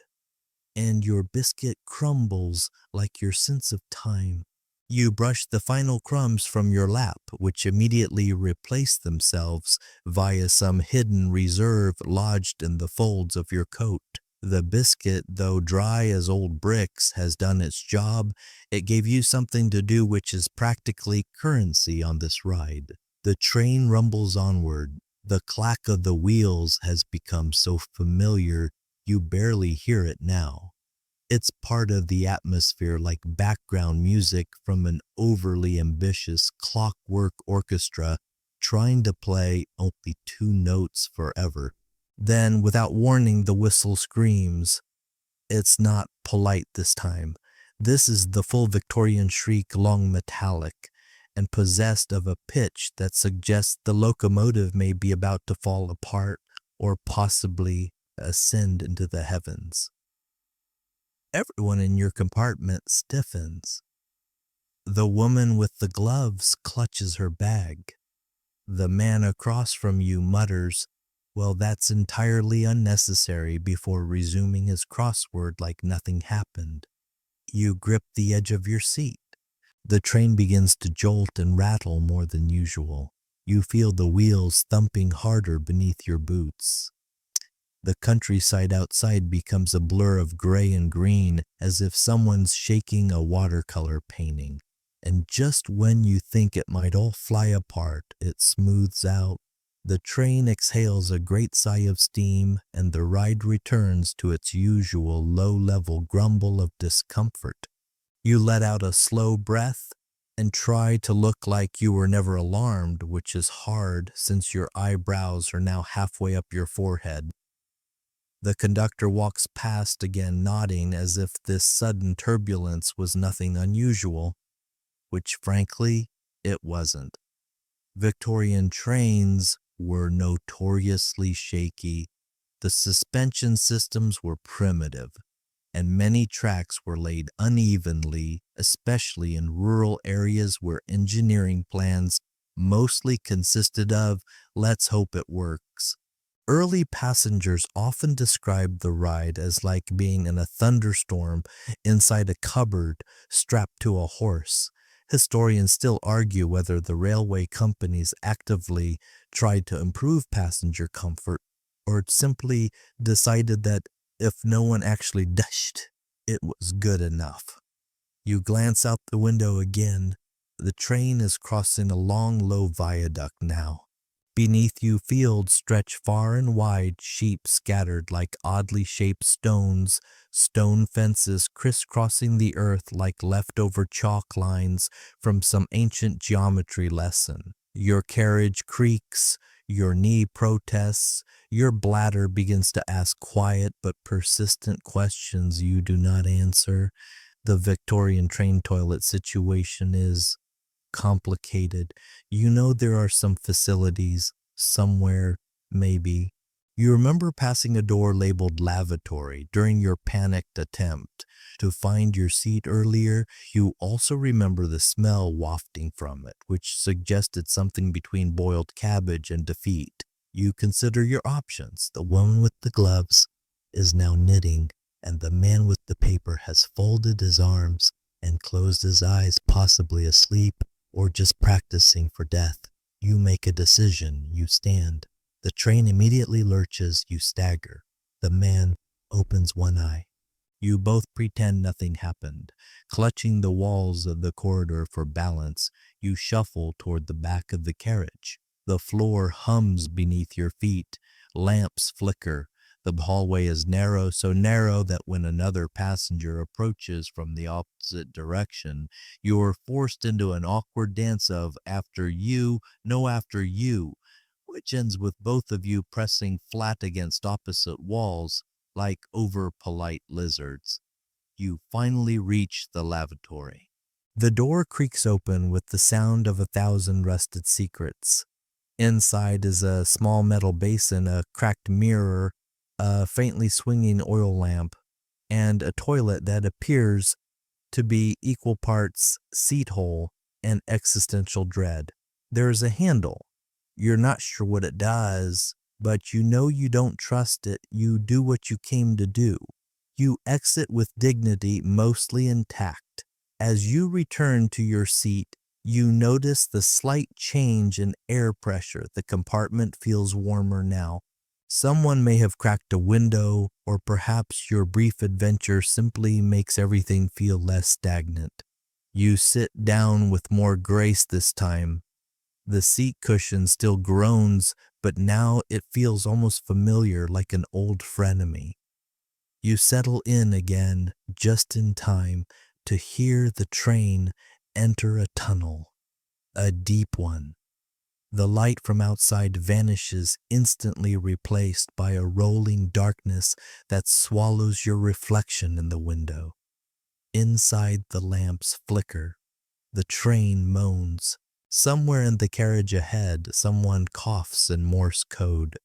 Speaker 1: and your biscuit crumbles like your sense of time. You brush the final crumbs from your lap, which immediately replace themselves via some hidden reserve lodged in the folds of your coat. The biscuit, though dry as old bricks, has done its job. It gave you something to do which is practically currency on this ride. The train rumbles onward. The clack of the wheels has become so familiar you barely hear it now. It's part of the atmosphere, like background music from an overly ambitious clockwork orchestra trying to play only two notes forever. Then, without warning, the whistle screams. It's not polite this time. This is the full Victorian shriek, long metallic, and possessed of a pitch that suggests the locomotive may be about to fall apart or possibly ascend into the heavens. Everyone in your compartment stiffens. The woman with the gloves clutches her bag. The man across from you mutters, "Well, that's entirely unnecessary," before resuming his crossword like nothing happened. You grip the edge of your seat. The train begins to jolt and rattle more than usual. You feel the wheels thumping harder beneath your boots. The countryside outside becomes a blur of gray and green, as if someone's shaking a watercolor painting. And just when you think it might all fly apart, it smooths out. The train exhales a great sigh of steam, and the ride returns to its usual low-level grumble of discomfort. You let out a slow breath and try to look like you were never alarmed, which is hard since your eyebrows are now halfway up your forehead. The conductor walks past again, nodding as if this sudden turbulence was nothing unusual, which frankly, it wasn't. Victorian trains were notoriously shaky. The suspension systems were primitive, and many tracks were laid unevenly, especially in rural areas where engineering plans mostly consisted of, "Let's hope it works." Early passengers often described the ride as like being in a thunderstorm inside a cupboard strapped to a horse. Historians still argue whether the railway companies actively tried to improve passenger comfort or simply decided that if no one actually dashed, it was good enough. You glance out the window again. The train is crossing a long, low viaduct now. Beneath you, fields stretch far and wide, sheep scattered like oddly shaped stones, stone fences crisscrossing the earth like leftover chalk lines from some ancient geometry lesson. Your carriage creaks, your knee protests, your bladder begins to ask quiet but persistent questions you do not answer. The Victorian train toilet situation is complicated. You know there are some facilities somewhere, maybe, You remember passing a door labeled lavatory during your panicked attempt to find your seat earlier. You also remember the smell wafting from it, which suggested something between boiled cabbage and defeat. You consider your options. The woman with the gloves is now knitting, and the man with the paper has folded his arms and closed his eyes, possibly asleep or just practicing for death. You make a decision. You stand. The train immediately lurches. You stagger. The man opens one eye. You both pretend nothing happened. Clutching the walls of the corridor for balance, you shuffle toward the back of the carriage. The floor hums beneath your feet. Lamps flicker. The hallway is narrow, so narrow that when another passenger approaches from the opposite direction, you are forced into an awkward dance of after you, no after you, which ends with both of you pressing flat against opposite walls like over-polite lizards. You finally reach the lavatory. The door creaks open with the sound of 1,000 rusted secrets. Inside is a small metal basin, a cracked mirror, a faintly swinging oil lamp, and a toilet that appears to be equal parts seat hole and existential dread. There is a handle. You're not sure what it does, but you know you don't trust it. You do what you came to do. You exit with dignity, mostly intact. As you return to your seat, you notice the slight change in air pressure. The compartment feels warmer now. Someone may have cracked a window, or perhaps your brief adventure simply makes everything feel less stagnant. You sit down with more grace this time. The seat cushion still groans, but now it feels almost familiar, like an old frenemy. You settle in again just in time to hear the train enter a tunnel, a deep one. The light from outside vanishes, instantly replaced by a rolling darkness that swallows your reflection in the window. Inside, the lamps flicker. The train moans. Somewhere in the carriage ahead, someone coughs in Morse code.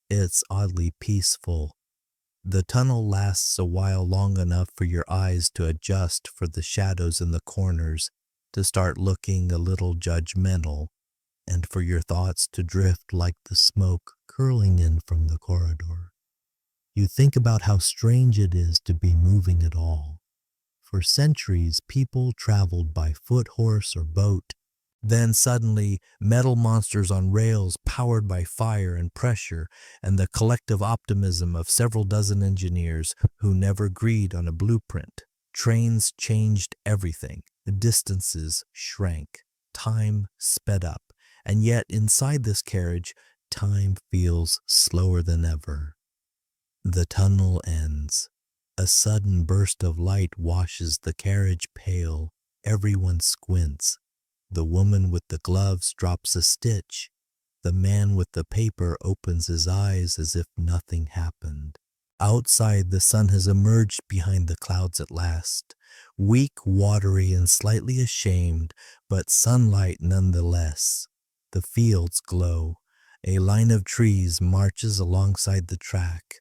Speaker 1: It's oddly peaceful. The tunnel lasts a while, long enough for your eyes to adjust for the shadows in the corners, to start looking a little judgmental, and for your thoughts to drift like the smoke curling in from the corridor. You think about how strange it is to be moving at all. For centuries, people traveled by foot, horse, or boat. Then suddenly, metal monsters on rails powered by fire and pressure, and the collective optimism of several dozen engineers who never agreed on a blueprint. Trains changed everything. The distances shrank. Time sped up. And yet, inside this carriage, time feels slower than ever. The tunnel ends. A sudden burst of light washes the carriage pale. Everyone squints. The woman with the gloves drops a stitch. The man with the paper opens his eyes as if nothing happened. Outside, the sun has emerged behind the clouds at last. Weak, watery, and slightly ashamed, but sunlight nonetheless. The fields glow. A line of trees marches alongside the track.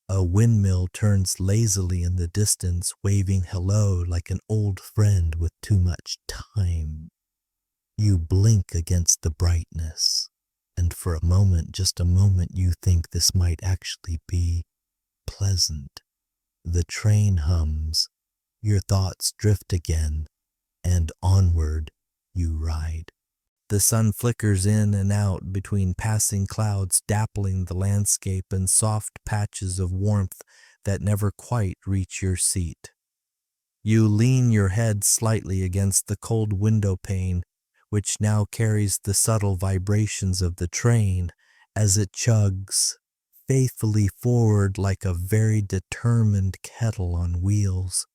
Speaker 1: A windmill turns lazily in the distance, waving hello like an old friend with too much time. You blink against the brightness, and for a moment, just a moment, you think this might actually be pleasant. The train hums. Your thoughts drift again, and onward you ride. The sun flickers in and out between passing clouds, dappling the landscape in soft patches of warmth that never quite reach your seat. You lean your head slightly against the cold window pane, which now carries the subtle vibrations of the train as it chugs faithfully forward like a very determined kettle on wheels.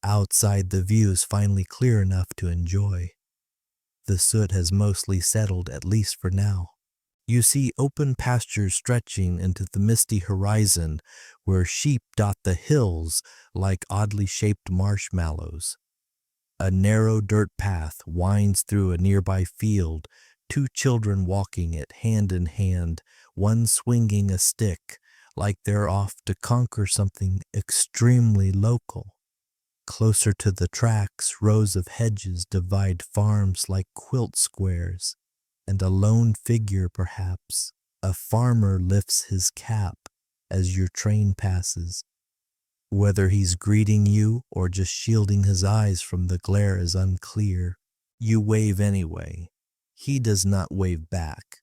Speaker 1: Outside, the view is finally clear enough to enjoy. The soot has mostly settled, at least for now. You see open pastures stretching into the misty horizon where sheep dot the hills like oddly shaped marshmallows. A narrow dirt path winds through a nearby field, two children walking it hand in hand, one swinging a stick like they're off to conquer something extremely local. Closer to the tracks, rows of hedges divide farms like quilt squares, and a lone figure, perhaps, a farmer, lifts his cap as your train passes. Whether he's greeting you or just shielding his eyes from the glare is unclear. You wave anyway. He does not wave back.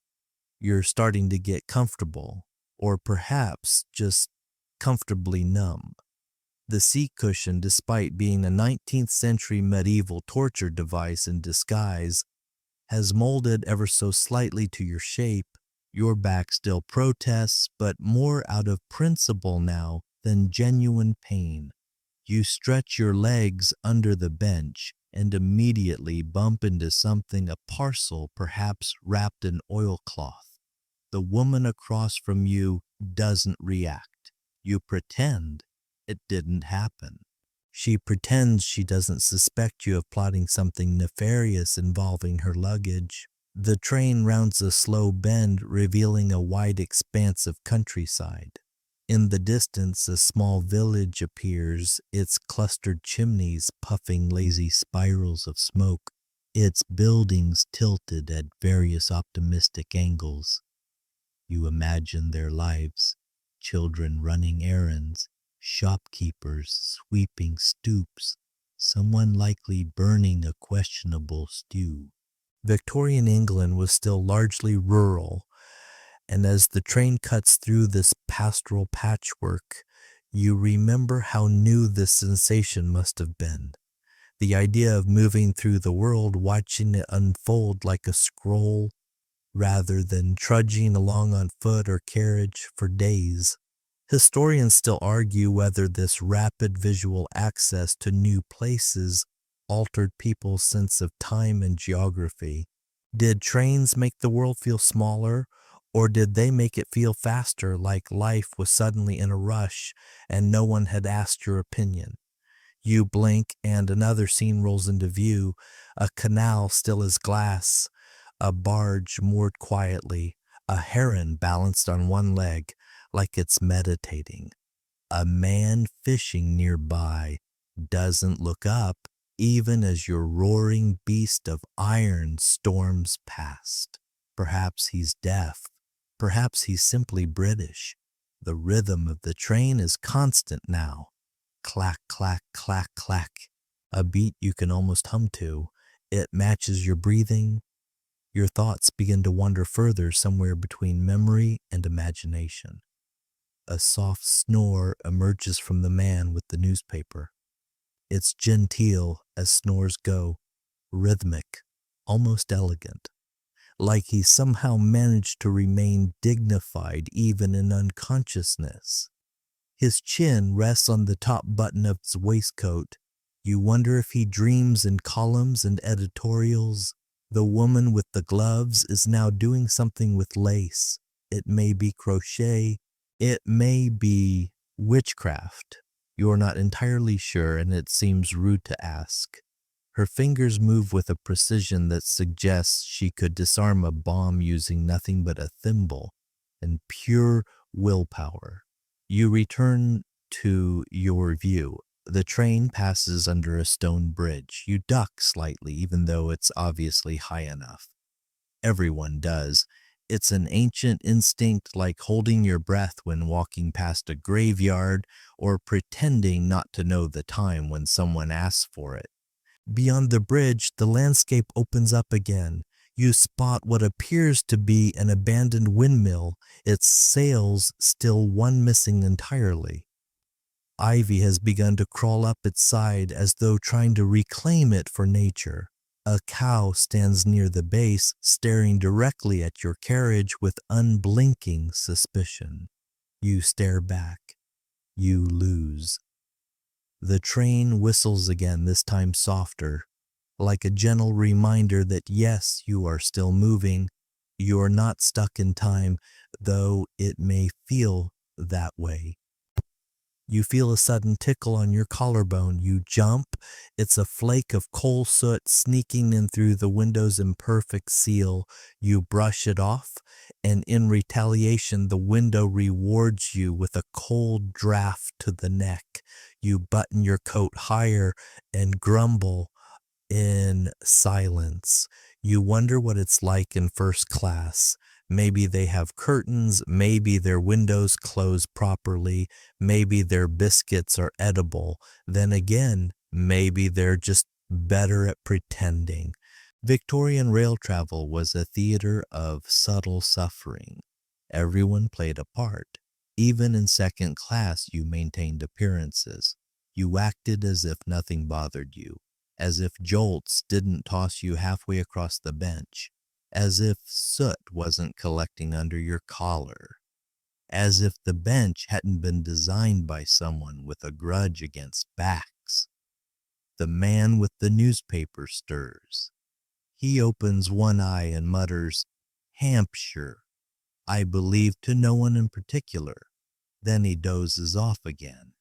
Speaker 1: You're starting to get comfortable, or perhaps just comfortably numb. The seat cushion, despite being a 19th century medieval torture device in disguise, has molded ever so slightly to your shape. Your back still protests, but more out of principle now than genuine pain. You stretch your legs under the bench and immediately bump into something, a parcel perhaps wrapped in oilcloth. The woman across from you doesn't react. You pretend it didn't happen. She pretends she doesn't suspect you of plotting something nefarious involving her luggage. The train rounds a slow bend, revealing a wide expanse of countryside. In the distance, a small village appears, its clustered chimneys puffing lazy spirals of smoke, its buildings tilted at various optimistic angles. You imagine their lives, children running errands, shopkeepers sweeping stoops, someone likely burning a questionable stew. Victorian England was still largely rural, and as the train cuts through this pastoral patchwork, you remember how new this sensation must have been. The idea of moving through the world, watching it unfold like a scroll, rather than trudging along on foot or carriage for days. Historians still argue whether this rapid visual access to new places altered people's sense of time and geography. Did trains make the world feel smaller, or did they make it feel faster, like life was suddenly in a rush and no one had asked your opinion? You blink and another scene rolls into view, a canal still as glass, a barge moored quietly, a heron balanced on one leg like it's meditating. A man fishing nearby doesn't look up even as your roaring beast of iron storms past. Perhaps he's deaf. Perhaps he's simply British. The rhythm of the train is constant now. Clack, clack, clack, clack. A beat you can almost hum to. It matches your breathing. Your thoughts begin to wander further, somewhere between memory and imagination. A soft snore emerges from the man with the newspaper. It's genteel as snores go, rhythmic, almost elegant, like he somehow managed to remain dignified even in unconsciousness. His chin rests on the top button of his waistcoat. You wonder if he dreams in columns and editorials. The woman with the gloves is now doing something with lace. It may be crochet. It may be witchcraft. You're not entirely sure, and it seems rude to ask. Her fingers move with a precision that suggests she could disarm a bomb using nothing but a thimble and pure willpower. You return to your view. The train passes under a stone bridge. You duck slightly, even though it's obviously high enough. Everyone does. It's an ancient instinct, like holding your breath when walking past a graveyard or pretending not to know the time when someone asks for it. Beyond the bridge, the landscape opens up again. You spot what appears to be an abandoned windmill, its sails still one missing entirely. Ivy has begun to crawl up its side as though trying to reclaim it for nature. A cow stands near the base, staring directly at your carriage with unblinking suspicion. You stare back. You lose. The train whistles again, this time softer, like a gentle reminder that yes, you are still moving. You are not stuck in time, though it may feel that way. You feel a sudden tickle on your collarbone. You jump. It's a flake of coal soot sneaking in through the window's imperfect seal. You brush it off, and in retaliation, the window rewards you with a cold draft to the neck. You button your coat higher and grumble in silence. You wonder what it's like in first class. Maybe they have curtains, maybe their windows close properly, maybe their biscuits are edible. Then again, maybe they're just better at pretending. Victorian rail travel was a theater of subtle suffering. Everyone played a part. Even in second class, you maintained appearances. You acted as if nothing bothered you, as if jolts didn't toss you halfway across the bench, as if soot wasn't collecting under your collar, as if the bench hadn't been designed by someone with a grudge against backs. The man with the newspaper stirs. He opens one eye and mutters, "Hampshire," I believe, to no one in particular. Then he dozes off again.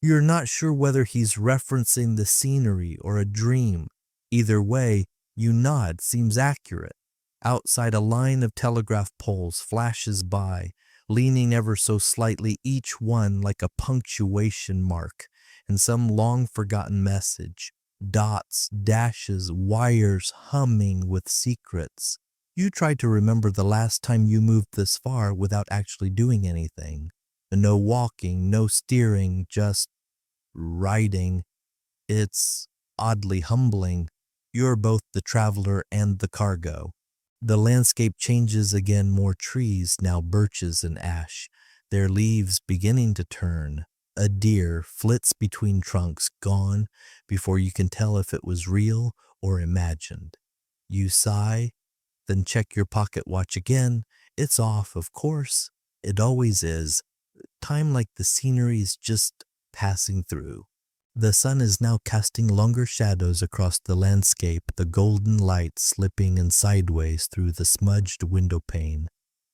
Speaker 1: You're not sure whether he's referencing the scenery or a dream. Either way, you nod, seems accurate. Outside, a line of telegraph poles flashes by, leaning ever so slightly, each one like a punctuation mark in some long-forgotten message. Dots, dashes, wires humming with secrets. You try to remember the last time you moved this far without actually doing anything. No walking, no steering, just riding. It's oddly humbling. You're both the traveler and the cargo. The landscape changes again, more trees, now birches and ash, their leaves beginning to turn. A deer flits between trunks, gone before you can tell if it was real or imagined. You sigh, then check your pocket watch again. It's off, of course. It always is. Time, like the scenery, is just passing through. The sun is now casting longer shadows across the landscape, the golden light slipping in sideways through the smudged window pane.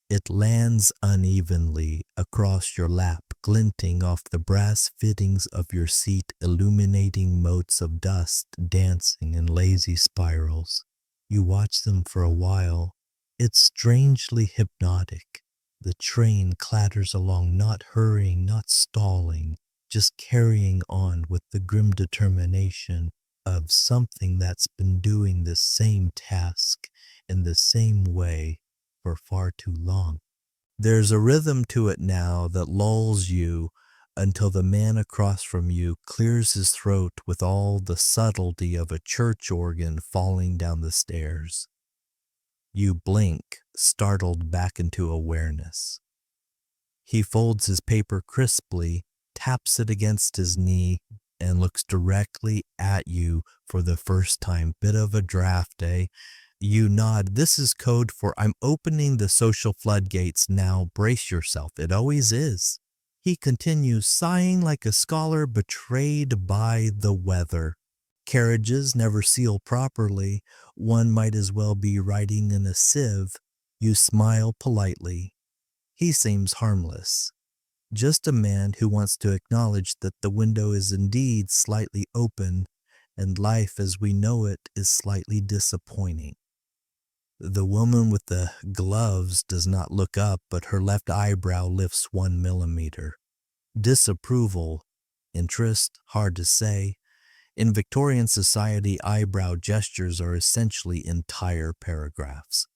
Speaker 1: It lands unevenly across your lap, glinting off the brass fittings of your seat, illuminating motes of dust dancing in lazy spirals. You watch them for a while. It's strangely hypnotic. The train clatters along, not hurrying, not stalling, just carrying on with the grim determination of something that's been doing the same task in the same way for far too long. There's a rhythm to it now that lulls you until the man across from you clears his throat with all the subtlety of a church organ falling down the stairs. You blink, startled back into awareness. He folds his paper crisply, taps it against his knee, and looks directly at you for the first time. Bit of a draft, eh? You nod. This is code for I'm opening the social floodgates now. Brace yourself. It always is. He continues, sighing like a scholar betrayed by the weather. Carriages never seal properly. One might as well be riding in a sieve. You smile politely. He seems harmless. Just a man who wants to acknowledge that the window is indeed slightly open and life as we know it is slightly disappointing. The woman with the gloves does not look up, but her left eyebrow lifts 1 millimeter. Disapproval, interest, hard to say. In Victorian society, eyebrow gestures are essentially entire paragraphs.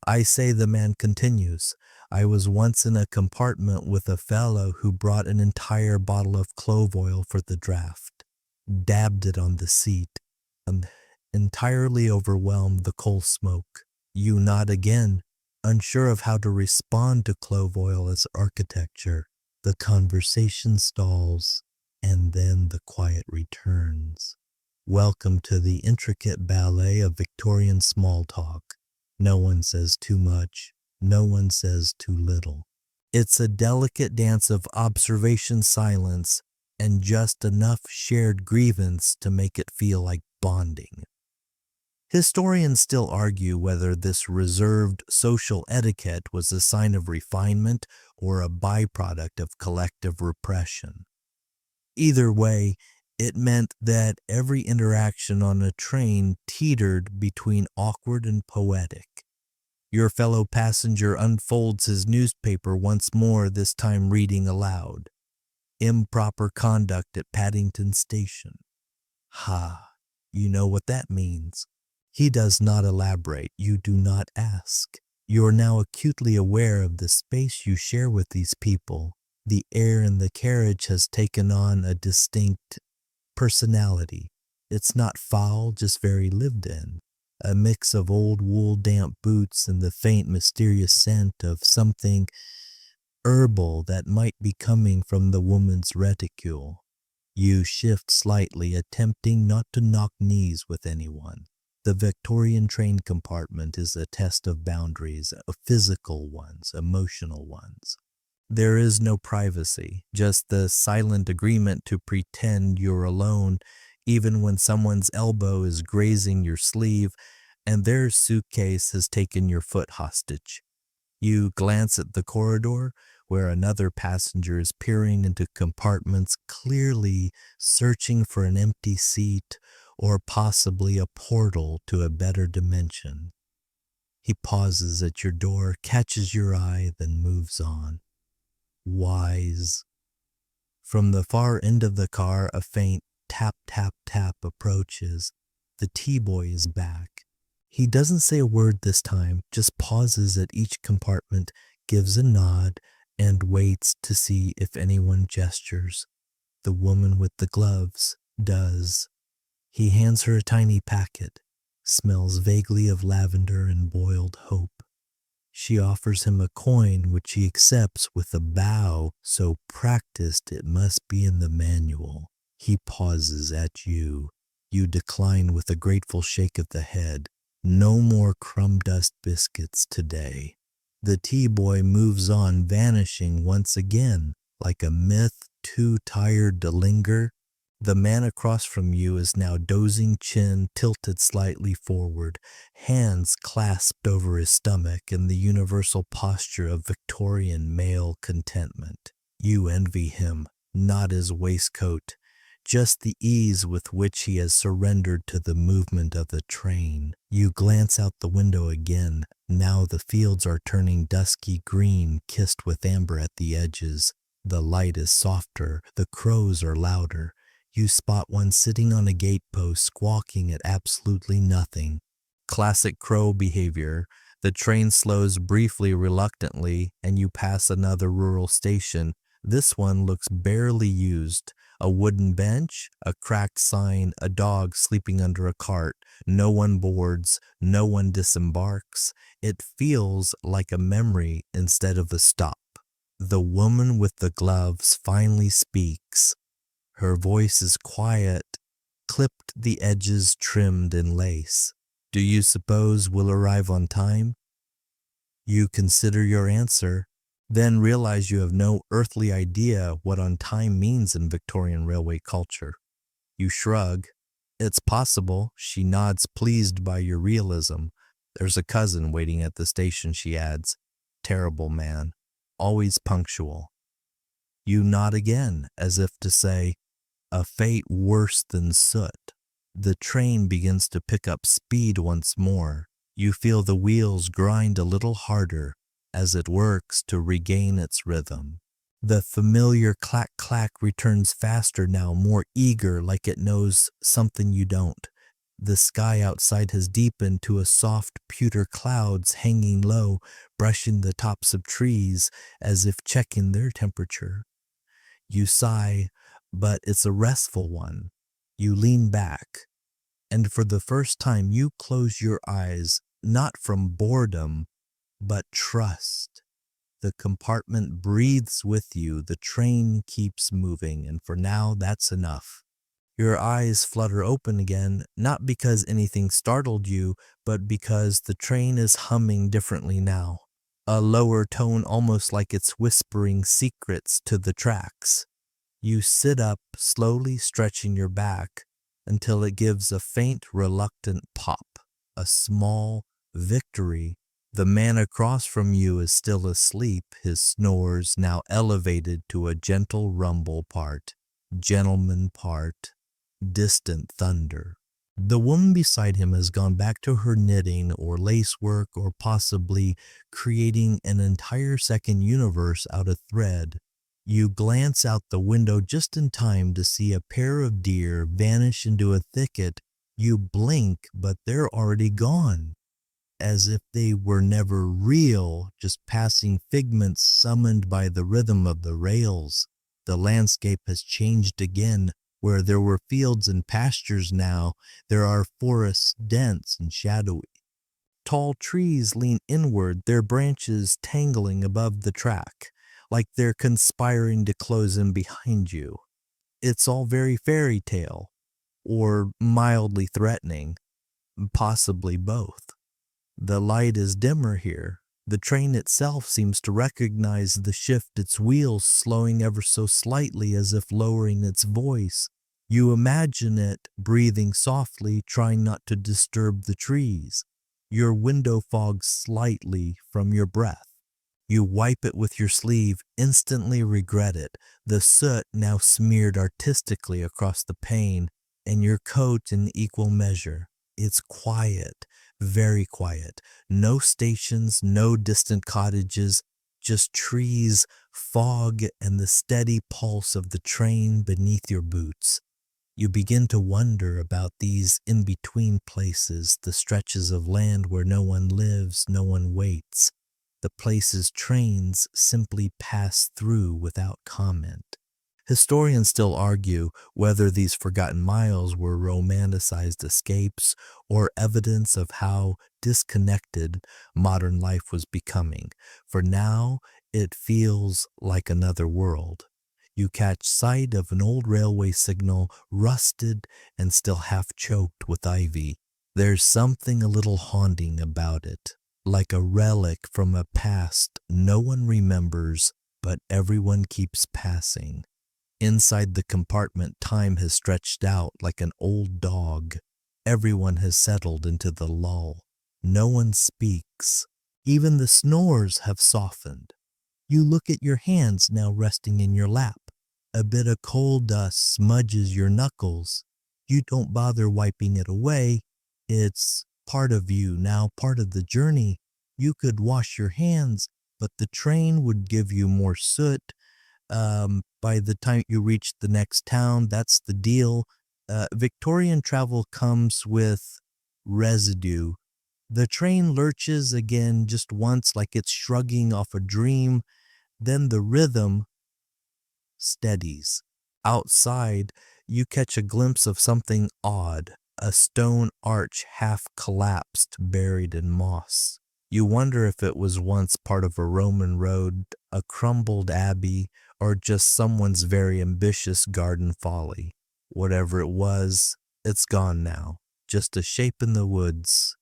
Speaker 1: I say, the man continues, I was once in a compartment with a fellow who brought an entire bottle of clove oil for the draft, dabbed it on the seat, and entirely overwhelmed the coal smoke. You nod again, unsure of how to respond to clove oil as architecture. The conversation stalls, and then the quiet returns. Welcome to the intricate ballet of Victorian small talk. No one says too much, no one says too little. It's a delicate dance of observation silence and just enough shared grievance to make it feel like bonding. Historians still argue whether this reserved social etiquette was a sign of refinement or a byproduct of collective repression. Either way, it meant that every interaction on a train teetered between awkward and poetic. Your fellow passenger unfolds his newspaper once more, this time reading aloud. Improper conduct at Paddington Station. Ha, you know what that means. He does not elaborate. You do not ask. You are now acutely aware of the space you share with these people. The air in the carriage has taken on a distinct personality. It's not foul, just very lived in. A mix of old wool damp boots and the faint mysterious scent of something herbal that might be coming from the woman's reticule. You shift slightly, attempting not to knock knees with anyone. The Victorian train compartment is a test of boundaries, of physical ones, emotional ones. There is no privacy, just the silent agreement to pretend you're alone, even when someone's elbow is grazing your sleeve and their suitcase has taken your foot hostage. You glance at the corridor, where another passenger is peering into compartments, clearly searching for an empty seat or possibly a portal to a better dimension. He pauses at your door, catches your eye, then moves on. Wise. From the far end of the car, a faint tap, tap, tap approaches. The T-boy is back. He doesn't say a word this time, just pauses at each compartment, gives a nod, and waits to see if anyone gestures. The woman with the gloves does. He hands her a tiny packet, smells vaguely of lavender and boiled hope. She offers him a coin, which he accepts with a bow so practiced it must be in the manual. He pauses at you. You decline with a grateful shake of the head. No more crumb dust biscuits today. The T-boy moves on, vanishing once again, like a myth too tired to linger. The man across from you is now dozing, chin tilted slightly forward, hands clasped over his stomach in the universal posture of Victorian male contentment. You envy him, not his waistcoat, just the ease with which he has surrendered to the movement of the train. You glance out the window again. Now the fields are turning dusky green, kissed with amber at the edges. The light is softer, the crows are louder. You spot one sitting on a gatepost, squawking at absolutely nothing. Classic crow behavior. The train slows briefly, reluctantly, and you pass another rural station. This one looks barely used. A wooden bench, a cracked sign, a dog sleeping under a cart. No one boards, no one disembarks. It feels like a memory instead of a stop. The woman with the gloves finally speaks. Her voice is quiet, clipped, the edges trimmed in lace. Do you suppose we'll arrive on time? You consider your answer, then realize you have no earthly idea what on time means in Victorian railway culture. You shrug. It's possible. She nods, pleased by your realism. There's a cousin waiting at the station, she adds. Terrible man. Always punctual. You nod again, as if to say, a fate worse than soot. The train begins to pick up speed once more. You feel the wheels grind a little harder as it works to regain its rhythm. The familiar clack-clack returns faster now, more eager, like it knows something you don't. The sky outside has deepened to a soft pewter clouds hanging low, brushing the tops of trees as if checking their temperature. You sigh, but it's a restful one. You lean back, and for the first time you close your eyes, not from boredom, but trust. The compartment breathes with you, the train keeps moving, and for now that's enough. Your eyes flutter open again, not because anything startled you, but because the train is humming differently now. A lower tone, almost like it's whispering secrets to the tracks. You sit up, slowly stretching your back until it gives a faint, reluctant pop, a small victory. The man across from you is still asleep, his snores now elevated to a gentle rumble part. gentleman part, distant thunder. The woman beside him has gone back to her knitting or lacework or possibly creating an entire second universe out of thread. You glance out the window just in time to see a pair of deer vanish into a thicket. You blink, but they're already gone, as if they were never real, just passing figments summoned by the rhythm of the rails. The landscape has changed again. Where there were fields and pastures now, there are forests dense and shadowy. Tall trees lean inward, their branches tangling above the track, like they're conspiring to close in behind you. It's all very fairy tale, or mildly threatening, possibly both. The light is dimmer here. The train itself seems to recognize the shift, its wheels slowing ever so slightly as if lowering its voice. You imagine it breathing softly, trying not to disturb the trees. Your window fogs slightly from your breath. You wipe it with your sleeve, instantly regret it, the soot now smeared artistically across the pane, and your coat in equal measure. It's quiet, very quiet. No stations, no distant cottages, just trees, fog, and the steady pulse of the train beneath your boots. You begin to wonder about these in-between places, the stretches of land where no one lives, no one waits, the places trains simply pass through without comment. Historians still argue whether these forgotten miles were romanticized escapes or evidence of how disconnected modern life was becoming. For now, it feels like another world. You catch sight of an old railway signal, rusted and still half choked with ivy. There's something a little haunting about it, like a relic from a past no one remembers, but everyone keeps passing. Inside the compartment, time has stretched out like an old dog. Everyone has settled into the lull. No one speaks. Even the snores have softened. You look at your hands now resting in your lap. A bit of coal dust smudges your knuckles. You don't bother wiping it away. It's part of you now, part of the journey. You could wash your hands, but the train would give you more soot. By the time you reach the next town, that's the deal. Victorian travel comes with residue. The train lurches again just once like it's shrugging off a dream. Then the rhythm steadies. Outside, you catch a glimpse of something odd, a stone arch half collapsed, buried in moss. You wonder if it was once part of a Roman road, a crumbled abbey, or just someone's very ambitious garden folly. Whatever it was, it's gone now, just a shape in the woods.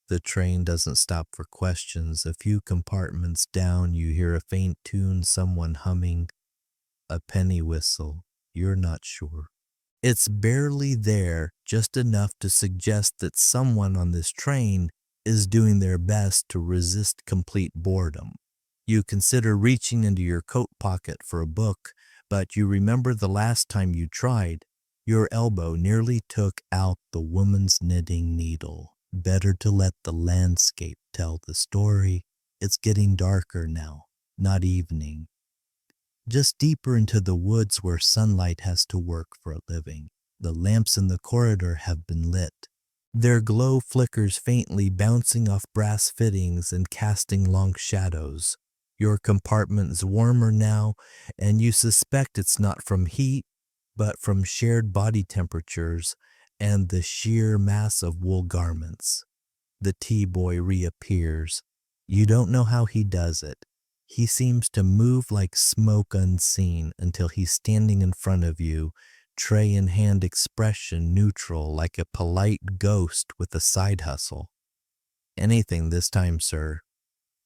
Speaker 1: The train doesn't stop for questions. A few compartments down, you hear a faint tune, someone humming. A penny whistle, you're not sure. It's barely there, just enough to suggest that someone on this train is doing their best to resist complete boredom. You consider reaching into your coat pocket for a book, but you remember the last time you tried. Your elbow nearly took out the woman's knitting needle. Better to let the landscape tell the story. It's getting darker now, not evening. Just deeper into the woods where sunlight has to work for a living. The lamps in the corridor have been lit. Their glow flickers faintly, bouncing off brass fittings and casting long shadows. Your compartment is warmer now, and you suspect it's not from heat, but from shared body temperatures and the sheer mass of wool garments. The tea boy reappears. You don't know how he does it. He seems to move like smoke unseen until he's standing in front of you, tray in hand, expression neutral like a polite ghost with a side hustle. Anything this time, sir.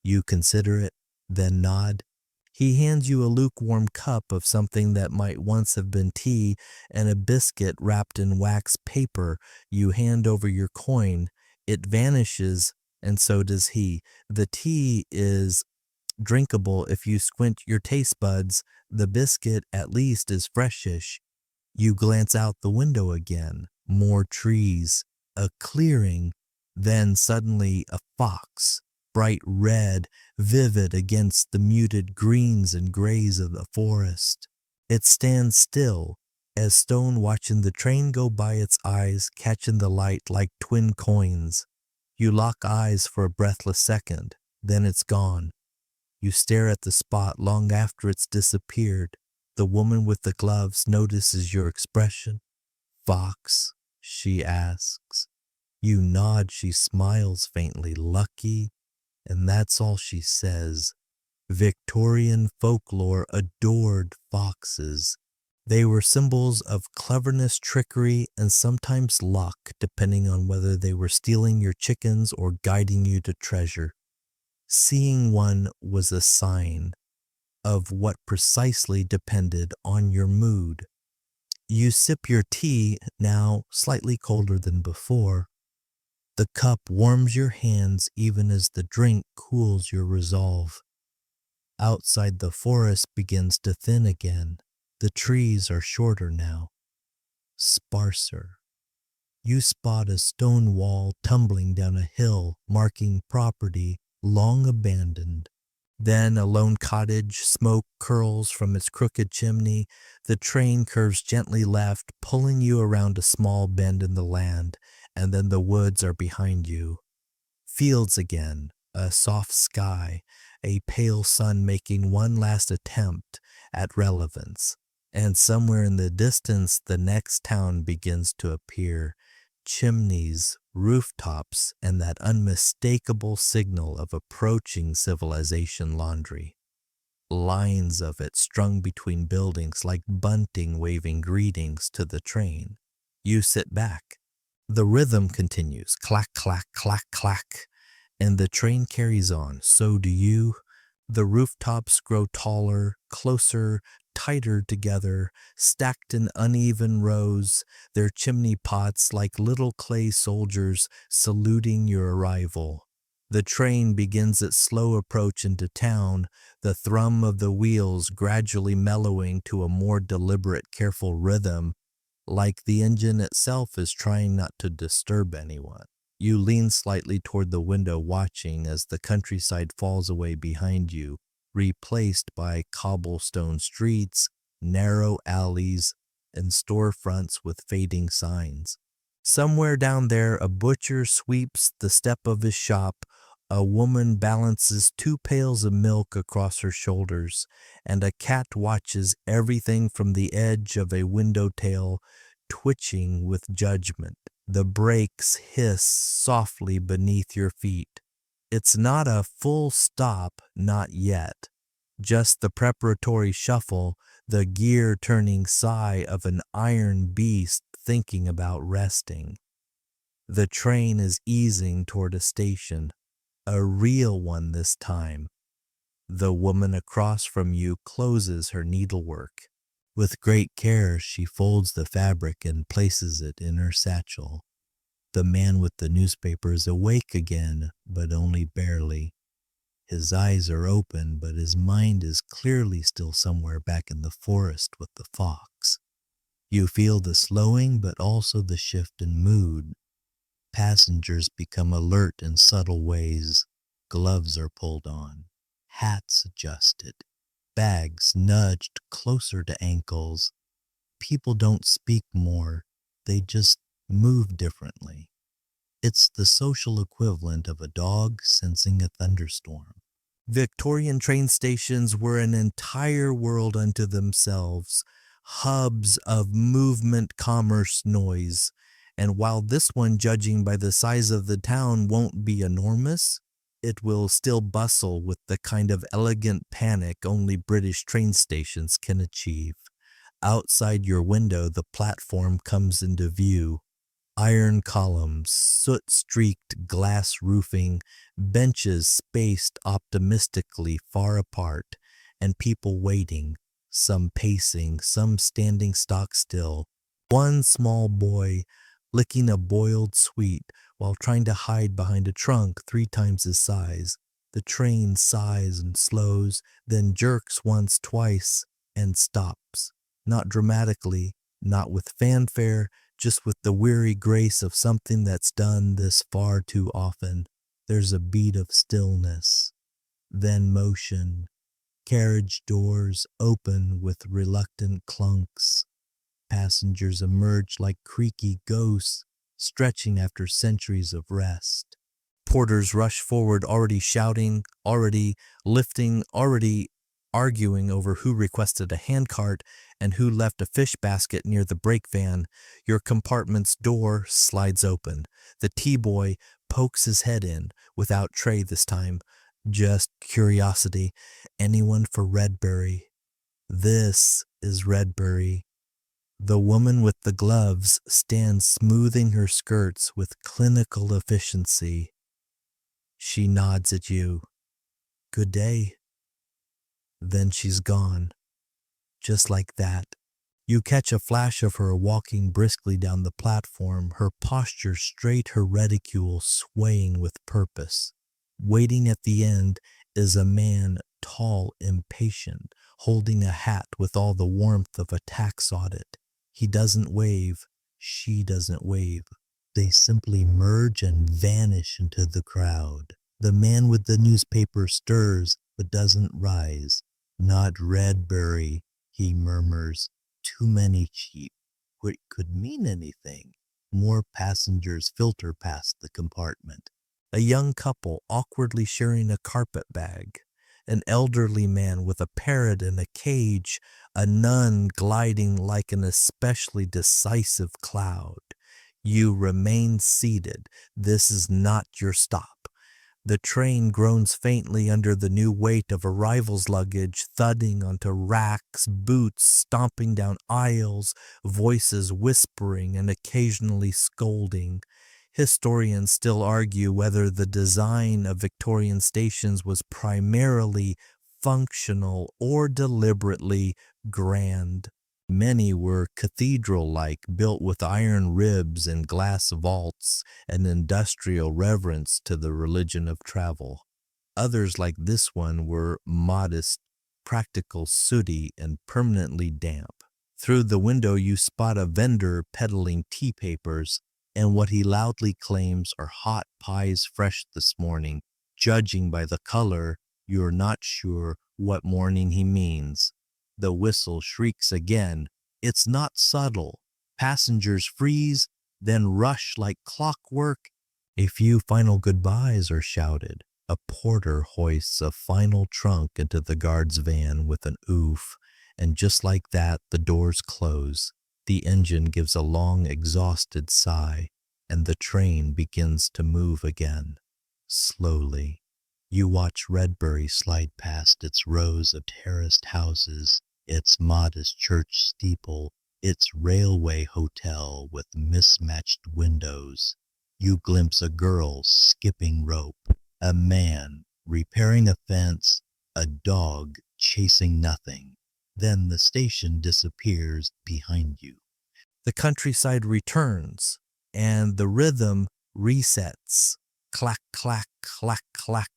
Speaker 1: You consider it, then nod. He hands you a lukewarm cup of something that might once have been tea and a biscuit wrapped in wax paper. You hand over your coin. It vanishes, and so does he. The tea is drinkable if you squint your taste buds. The biscuit, at least, is freshish. You glance out the window again. More trees, a clearing, then suddenly a fox, bright red, vivid against the muted greens and grays of the forest. It stands still, as stone watching the train go by, its eyes catching the light like twin coins. You lock eyes for a breathless second, then it's gone. You stare at the spot long after it's disappeared. The woman with the gloves notices your expression. "Fox?" she asks. You nod, she smiles faintly. "Lucky?" And that's all she says. Victorian folklore adored foxes. They were symbols of cleverness, trickery, and sometimes luck, depending on whether they were stealing your chickens or guiding you to treasure. Seeing one was a sign of what precisely depended on your mood. You sip your tea, now slightly colder than before. The cup warms your hands even as the drink cools your resolve. Outside, the forest begins to thin again. The trees are shorter now, sparser. You spot a stone wall tumbling down a hill, marking property long abandoned. Then a lone cottage, smoke curls from its crooked chimney. The train curves gently left, pulling you around a small bend in the land, and then the woods are behind you. Fields again, a soft sky, a pale sun making one last attempt at relevance. And somewhere in the distance, the next town begins to appear. Chimneys, rooftops, and that unmistakable signal of approaching civilization laundry. Lines of it strung between buildings like bunting waving greetings to the train. You sit back. The rhythm continues, clack, clack, clack, clack, and the train carries on. So do you. The rooftops grow taller, closer, tighter together, stacked in uneven rows, their chimney pots like little clay soldiers saluting your arrival. The train begins its slow approach into town, the thrum of the wheels gradually mellowing to a more deliberate, careful rhythm, like the engine itself is trying not to disturb anyone. You lean slightly toward the window, watching as the countryside falls away behind you, replaced by cobblestone streets, narrow alleys, and storefronts with fading signs. Somewhere down there, a butcher sweeps the step of his shop. A woman balances 2 pails of milk across her shoulders, and a cat watches everything from the edge of a window tail, twitching with judgment. The brakes hiss softly beneath your feet. It's not a full stop, not yet. Just the preparatory shuffle, the gear-turning sigh of an iron beast thinking about resting. The train is easing toward a station, a real one this time. The woman across from you closes her needlework. With great care, she folds the fabric and places it in her satchel. The man with the newspaper is awake again, but only barely. His eyes are open, but his mind is clearly still somewhere back in the forest with the fox. You feel the slowing, but also the shift in mood. Passengers become alert in subtle ways. Gloves are pulled on, hats adjusted, bags nudged closer to ankles. People don't speak more, they just move differently. It's the social equivalent of a dog sensing a thunderstorm. Victorian train stations were an entire world unto themselves, hubs of movement, commerce, noise. And while this one, judging by the size of the town, won't be enormous, it will still bustle with the kind of elegant panic only British train stations can achieve. Outside your window, the platform comes into view. Iron columns, soot-streaked glass roofing, benches spaced optimistically far apart, and people waiting, some pacing, some standing stock still. One small boy licking a boiled sweet while trying to hide behind a trunk 3 times his size. The train sighs and slows, then jerks once, twice, and stops. Not dramatically, not with fanfare, just with the weary grace of something that's done this far too often. There's a beat of stillness, then motion. Carriage doors open with reluctant clunks. Passengers emerge like creaky ghosts, stretching after centuries of rest. Porters rush forward, already shouting, already lifting, already arguing over who requested a handcart and who left a fish basket near the brake van. Your compartment's door slides open. The tea-boy pokes his head in, without tray this time. Just curiosity. Anyone for Redbury? This is Redbury. The woman with the gloves stands smoothing her skirts with clinical efficiency. She nods at you. Good day. Then she's gone. Just like that. You catch a flash of her walking briskly down the platform, her posture straight, her reticule swaying with purpose. Waiting at the end is a man, tall, impatient, holding a hat with all the warmth of a tax audit. He doesn't wave. She doesn't wave. They simply merge and vanish into the crowd. The man with the newspaper stirs, but doesn't rise. Not Redbury, he murmurs. Too many sheep. What could mean anything? More passengers filter past the compartment. A young couple awkwardly sharing a carpet bag. An elderly man with a parrot in a cage. A nun gliding like an especially decisive cloud. You remain seated. This is not your stop. The train groans faintly under the new weight of arrival's luggage, thudding onto racks, boots stomping down aisles, voices whispering and occasionally scolding. Historians still argue whether the design of Victorian stations was primarily functional or deliberately grand. Many were cathedral-like, built with iron ribs and glass vaults, an industrial reverence to the religion of travel. Others, like this one, were modest, practical, sooty, and permanently damp. Through the window you spot a vendor peddling tea papers, and what he loudly claims are hot pies fresh this morning. Judging by the color, you're not sure what morning he means. The whistle shrieks again. It's not subtle. Passengers freeze, then rush like clockwork. A few final goodbyes are shouted. A porter hoists a final trunk into the guard's van with an oof, and just like that, the doors close. The engine gives a long, exhausted sigh, and the train begins to move again. Slowly, you watch Redbury slide past its rows of terraced houses, its modest church steeple, its railway hotel with mismatched windows. You glimpse a girl skipping rope, a man repairing a fence, a dog chasing nothing. Then the station disappears behind you. The countryside returns, and the rhythm resets. Clack, clack, clack, clack.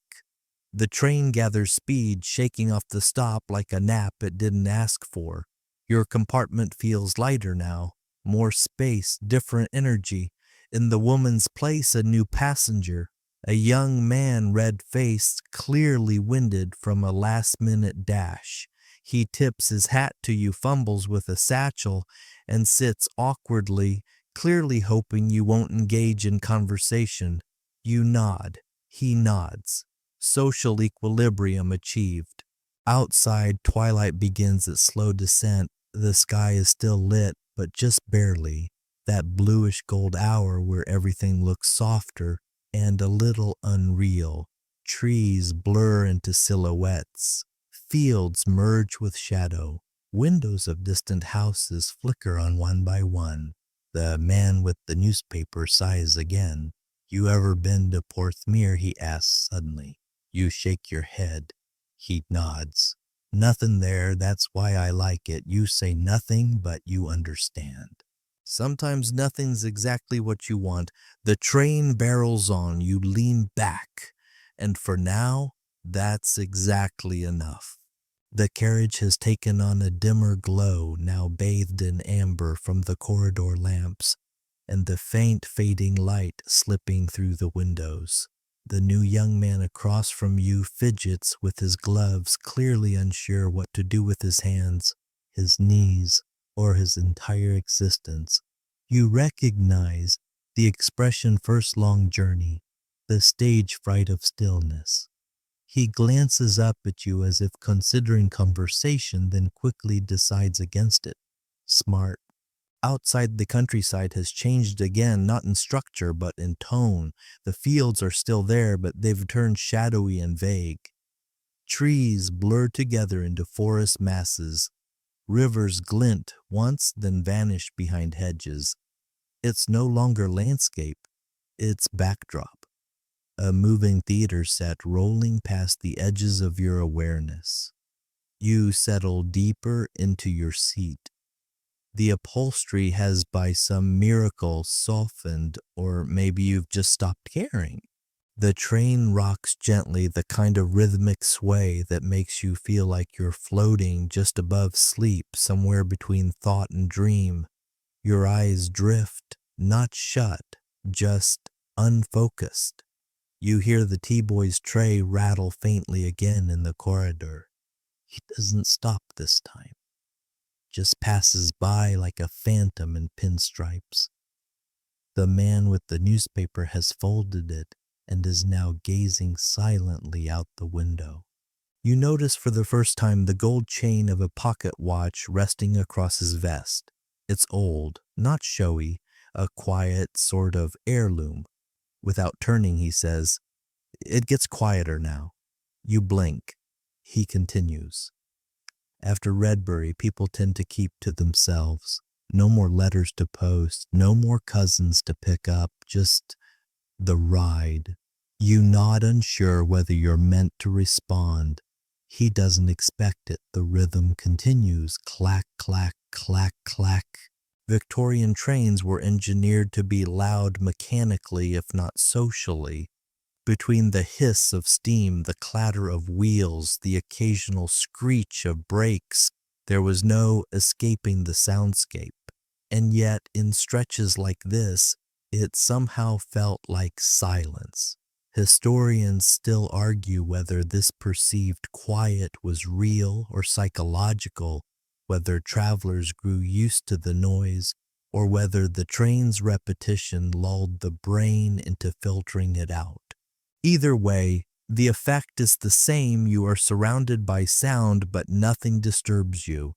Speaker 1: The train gathers speed, shaking off the stop like a nap it didn't ask for. Your compartment feels lighter now, more space, different energy. In the woman's place, a new passenger, a young man, red-faced, clearly winded from a last-minute dash. He tips his hat to you, fumbles with a satchel, and sits awkwardly, clearly hoping you won't engage in conversation. You nod. He nods. Social equilibrium achieved. Outside, twilight begins its slow descent. The sky is still lit, but just barely. That bluish gold hour where everything looks softer and a little unreal. Trees blur into silhouettes. Fields merge with shadow. Windows of distant houses flicker on one by one. The man with the newspaper sighs again. You ever been to Porthmeor? He asks suddenly. You shake your head. He nods. Nothing there, that's why I like it. You say nothing, but you understand. Sometimes nothing's exactly what you want. The train barrels on, you lean back. And for now, that's exactly enough. The carriage has taken on a dimmer glow, now bathed in amber from the corridor lamps, and the faint fading light slipping through the windows. The new young man across from you fidgets with his gloves, clearly unsure what to do with his hands, his knees, or his entire existence. You recognize the expression first long journey, the stage fright of stillness. He glances up at you as if considering conversation, then quickly decides against it. Smart. Outside, the countryside has changed again, not in structure, but in tone. The fields are still there, but they've turned shadowy and vague. Trees blur together into forest masses. Rivers glint once, then vanish behind hedges. It's no longer landscape, it's backdrop. A moving theater set rolling past the edges of your awareness. You settle deeper into your seat. The upholstery has by some miracle softened, or maybe you've just stopped caring. The train rocks gently, the kind of rhythmic sway that makes you feel like you're floating just above sleep, somewhere between thought and dream. Your eyes drift, not shut, just unfocused. You hear the T-Boy's tray rattle faintly again in the corridor. He doesn't stop this time, just passes by like a phantom in pinstripes. The man with the newspaper has folded it and is now gazing silently out the window. You notice for the first time the gold chain of a pocket watch resting across his vest. It's old, not showy, a quiet sort of heirloom. Without turning, he says, "It gets quieter now." You blink. He continues. After Redbury, people tend to keep to themselves. No more letters to post, no more cousins to pick up, just the ride. You nod unsure whether you're meant to respond. He doesn't expect it. The rhythm continues. Clack, clack, clack, clack. Victorian trains were engineered to be loud mechanically, if not socially. Between the hiss of steam, the clatter of wheels, the occasional screech of brakes, there was no escaping the soundscape. And yet, in stretches like this, it somehow felt like silence. Historians still argue whether this perceived quiet was real or psychological, whether travelers grew used to the noise, or whether the train's repetition lulled the brain into filtering it out. Either way, the effect is the same. You are surrounded by sound, but nothing disturbs you.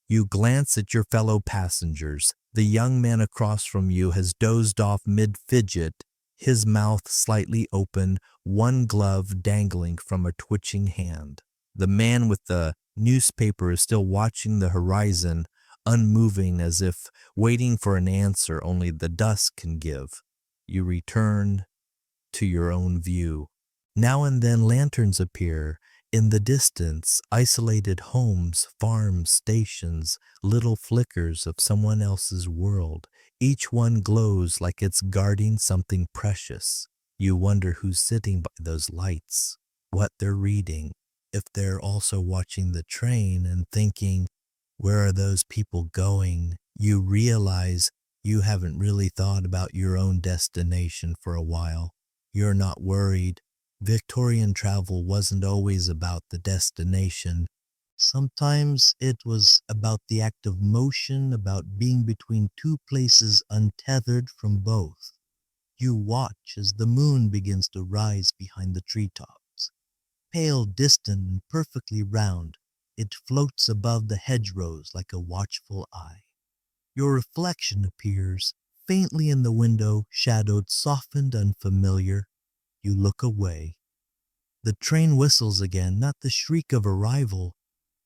Speaker 1: You glance at your fellow passengers. The young man across from you has dozed off mid-fidget, his mouth slightly open, one glove dangling from a twitching hand. The man with the newspaper is still watching the horizon, unmoving as if waiting for an answer only the dusk can give. You return to your own view. Now and then lanterns appear. In the distance, isolated homes, farms, stations, little flickers of someone else's world. Each one glows like it's guarding something precious. You wonder who's sitting by those lights, what they're reading, if they're also watching the train and thinking, where are those people going? You realize you haven't really thought about your own destination for a while. You're not worried. Victorian travel wasn't always about the destination. Sometimes it was about the act of motion, about being between two places untethered from both. You watch as the moon begins to rise behind the treetops. Pale, distant, and perfectly round, it floats above the hedgerows like a watchful eye. Your reflection appears, faintly in the window, shadowed, softened, unfamiliar. You look away. The train whistles again, not the shriek of arrival,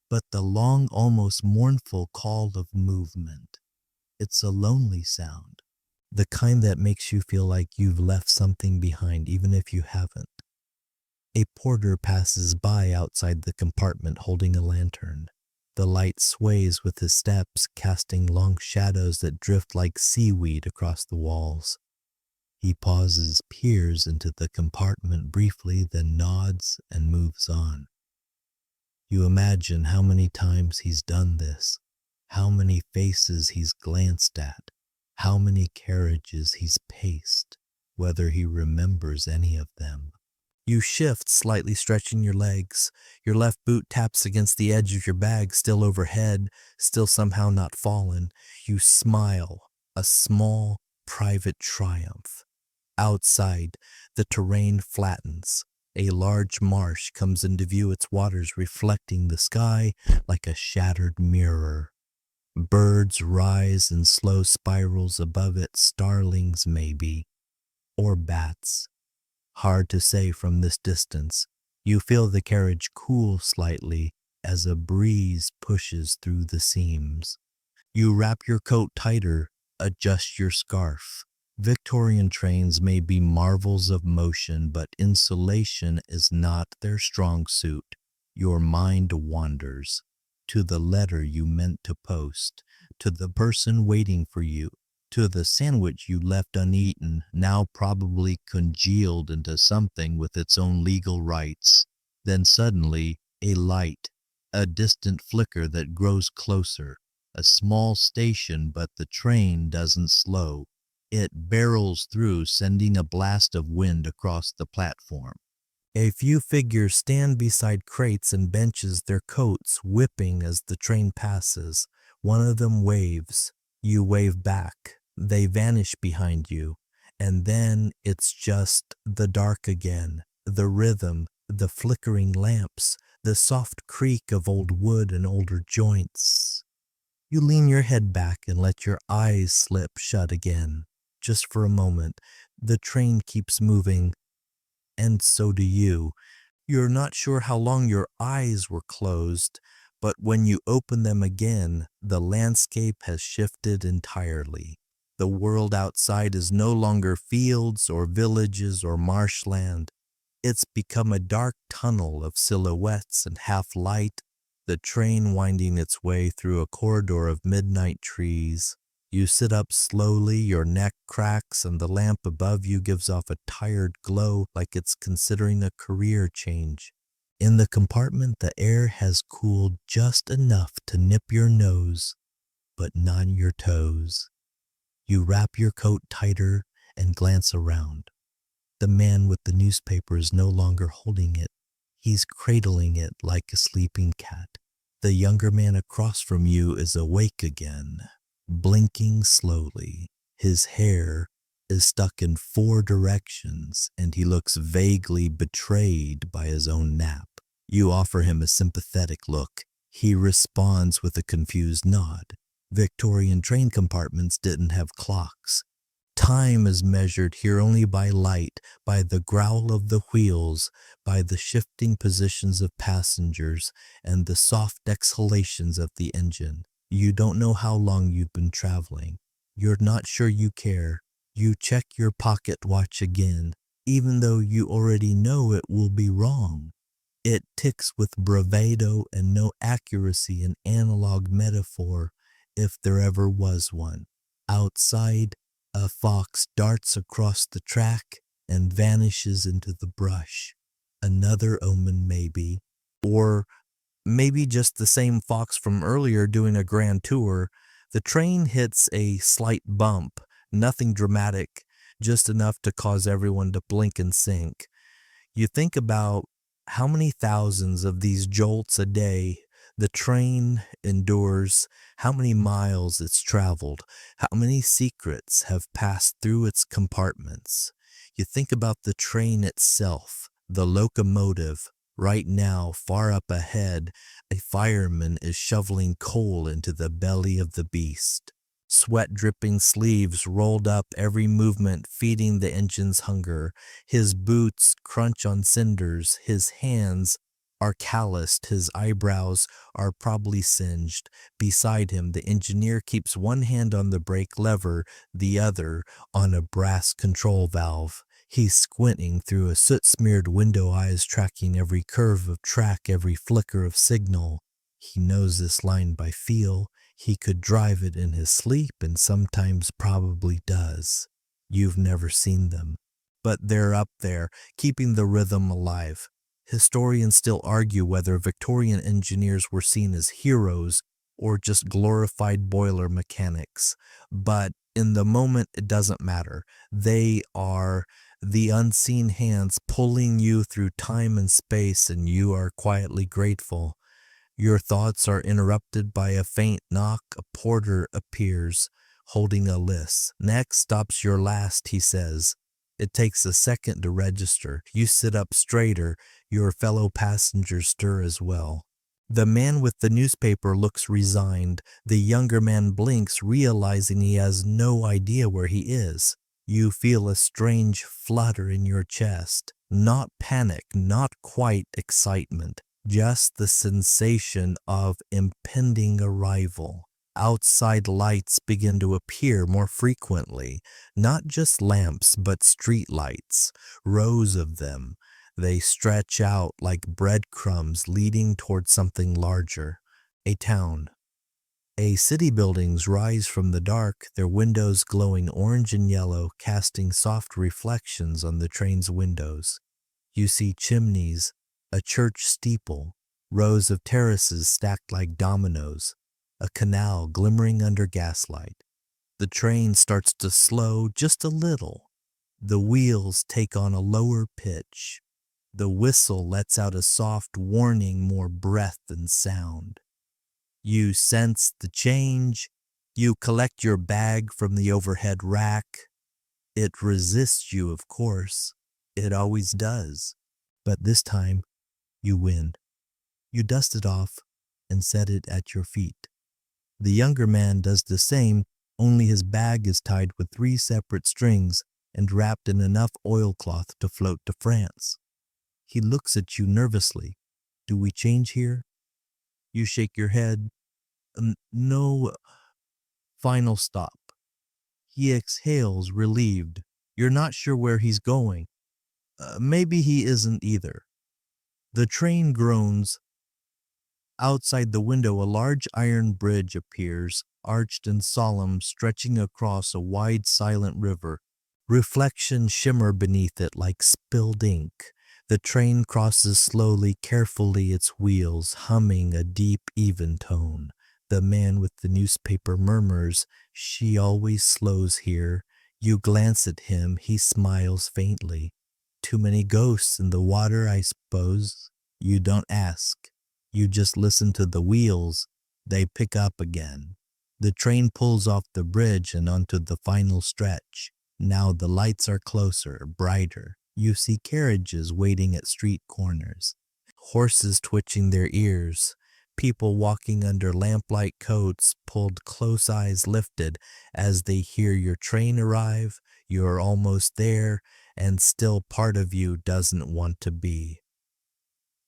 Speaker 1: but the long, almost mournful call of movement. It's a lonely sound, the kind that makes you feel like you've left something behind, even if you haven't. A porter passes by outside the compartment holding a lantern. The light sways with his steps, casting long shadows that drift like seaweed across the walls. He pauses, peers into the compartment briefly, then nods and moves on. You imagine how many times he's done this, how many faces he's glanced at, how many carriages he's paced, whether he remembers any of them. You shift, slightly stretching your legs. Your left boot taps against the edge of your bag, still overhead, still somehow not fallen. You smile, a small, private triumph. Outside, the terrain flattens. A large marsh comes into view, its waters reflecting the sky like a shattered mirror. Birds rise in slow spirals above it, starlings maybe, or bats. Hard to say from this distance. You feel the carriage cool slightly as a breeze pushes through the seams. You wrap your coat tighter, adjust your scarf. Victorian trains may be marvels of motion, but insulation is not their strong suit. Your mind wanders to the letter you meant to post, to the person waiting for you, to the sandwich you left uneaten, now probably congealed into something with its own legal rights. Then suddenly, a light, a distant flicker that grows closer, a small station, but the train doesn't slow. It barrels through, sending a blast of wind across the platform. A few figures stand beside crates and benches, their coats whipping as the train passes. One of them waves. You wave back. They vanish behind you. And then it's just the dark again. The rhythm, the flickering lamps, the soft creak of old wood and older joints. You lean your head back and let your eyes slip shut again. Just for a moment, the train keeps moving, and so do you. You're not sure how long your eyes were closed, but when you open them again, the landscape has shifted entirely. The world outside is no longer fields or villages or marshland. It's become a dark tunnel of silhouettes and half-light, the train winding its way through a corridor of midnight trees. You sit up slowly, your neck cracks, and the lamp above you gives off a tired glow like it's considering a career change. In the compartment, the air has cooled just enough to nip your nose, but not your toes. You wrap your coat tighter and glance around. The man with the newspaper is no longer holding it. He's cradling it like a sleeping cat. The younger man across from you is awake again, blinking slowly. His hair is stuck in 4 directions, and he looks vaguely betrayed by his own nap. You offer him a sympathetic look. He responds with a confused nod. Victorian train compartments didn't have clocks. Time is measured here only by light, by the growl of the wheels, by the shifting positions of passengers, and the soft exhalations of the engine. You don't know how long you've been traveling. You're not sure you care. You check your pocket watch again, even though you already know it will be wrong. It ticks with bravado and no accuracy in analog metaphor, if there ever was one. Outside, a fox darts across the track and vanishes into the brush. Another omen maybe, or maybe just the same fox from earlier doing a grand tour. The train hits a slight bump, nothing dramatic, just enough to cause everyone to blink and sink. You think about how many thousands of these jolts a day the train endures, how many miles it's traveled, how many secrets have passed through its compartments. You think about the train itself, the locomotive. Right now, far up ahead, a fireman is shoveling coal into the belly of the beast. Sweat-dripping sleeves rolled up, every movement feeding the engine's hunger. His boots crunch on cinders, his hands are calloused, his eyebrows are probably singed. Beside him, the engineer keeps one hand on the brake lever, the other on a brass control valve. He's squinting through a soot-smeared window eyes, tracking every curve of track, every flicker of signal. He knows this line by feel. He could drive it in his sleep, and sometimes probably does. You've never seen them, but they're up there, keeping the rhythm alive. Historians still argue whether Victorian engineers were seen as heroes or just glorified boiler mechanics, but in the moment it doesn't matter. They are the unseen hands pulling you through time and space, and you are quietly grateful. Your thoughts are interrupted by a faint knock. A porter appears, holding a list. "Next stop's your last," he says. It takes a second to register. You sit up straighter. Your fellow passengers stir as well. The man with the newspaper looks resigned. The younger man blinks, realizing he has no idea where he is. You feel a strange flutter in your chest. Not panic, not quite excitement, just the sensation of impending arrival. Outside lights begin to appear more frequently, not just lamps, but street lights, rows of them. They stretch out like breadcrumbs leading toward something larger, a town. City buildings rise from the dark, their windows glowing orange and yellow, casting soft reflections on the train's windows. You see chimneys, a church steeple, rows of terraces stacked like dominoes, a canal glimmering under gaslight. The train starts to slow just a little. The wheels take on a lower pitch. The whistle lets out a soft warning, more breath than sound. You sense the change. You collect your bag from the overhead rack. It resists you, of course. It always does. But this time, you win. You dust it off and set it at your feet. The younger man does the same, only his bag is tied with 3 separate strings and wrapped in enough oilcloth to float to France. He looks at you nervously. "Do we change here?" You shake your head. No. Final stop. He exhales, relieved. You're not sure where he's going. Maybe he isn't either. The train groans. Outside the window, a large iron bridge appears, arched and solemn, stretching across a wide, silent river. Reflections shimmer beneath it like spilled ink. The train crosses slowly, carefully, its wheels humming a deep, even tone. The man with the newspaper murmurs, "She always slows here." You glance at him. He smiles faintly. "Too many ghosts in the water, I suppose." You don't ask. You just listen to the wheels. They pick up again. The train pulls off the bridge and onto the final stretch. Now the lights are closer, brighter. You see carriages waiting at street corners, horses twitching their ears, people walking under lamplight coats, pulled close, eyes lifted as they hear your train arrive. You're almost there, and still part of you doesn't want to be.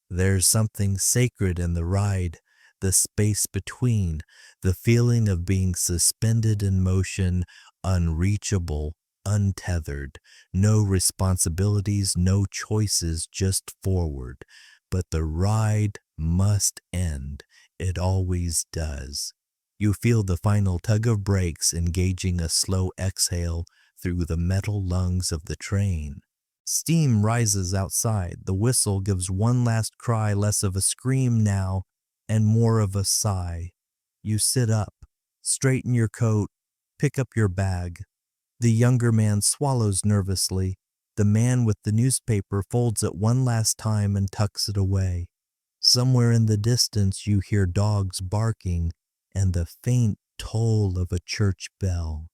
Speaker 1: There's something sacred in the ride, the space between, the feeling of being suspended in motion, unreachable, untethered, no responsibilities, no choices, just forward. But the ride must end. It always does. You feel the final tug of brakes engaging a slow exhale through the metal lungs of the train. Steam rises outside. The whistle gives one last cry, less of a scream now and more of a sigh. You sit up, straighten your coat, pick up your bag. The younger man swallows nervously. The man with the newspaper folds it one last time and tucks it away. Somewhere in the distance you hear dogs barking and the faint toll of a church bell.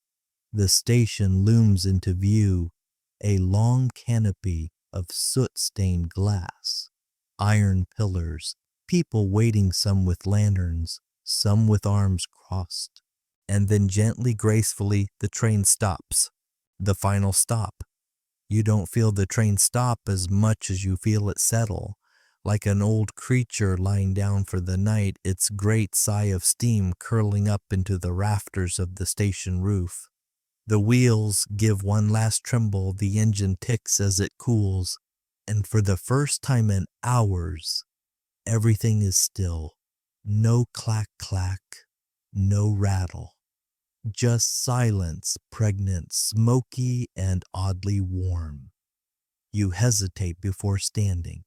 Speaker 1: The station looms into view, a long canopy of soot-stained glass, iron pillars, people waiting, some with lanterns, some with arms crossed. And then gently, gracefully, the train stops. The final stop. You don't feel the train stop as much as you feel it settle. Like an old creature lying down for the night, its great sigh of steam curling up into the rafters of the station roof. The wheels give one last tremble, the engine ticks as it cools, and for the first time in hours, everything is still. No clack-clack, no rattle. Just silence, pregnant, smoky, and oddly warm. You hesitate before standing.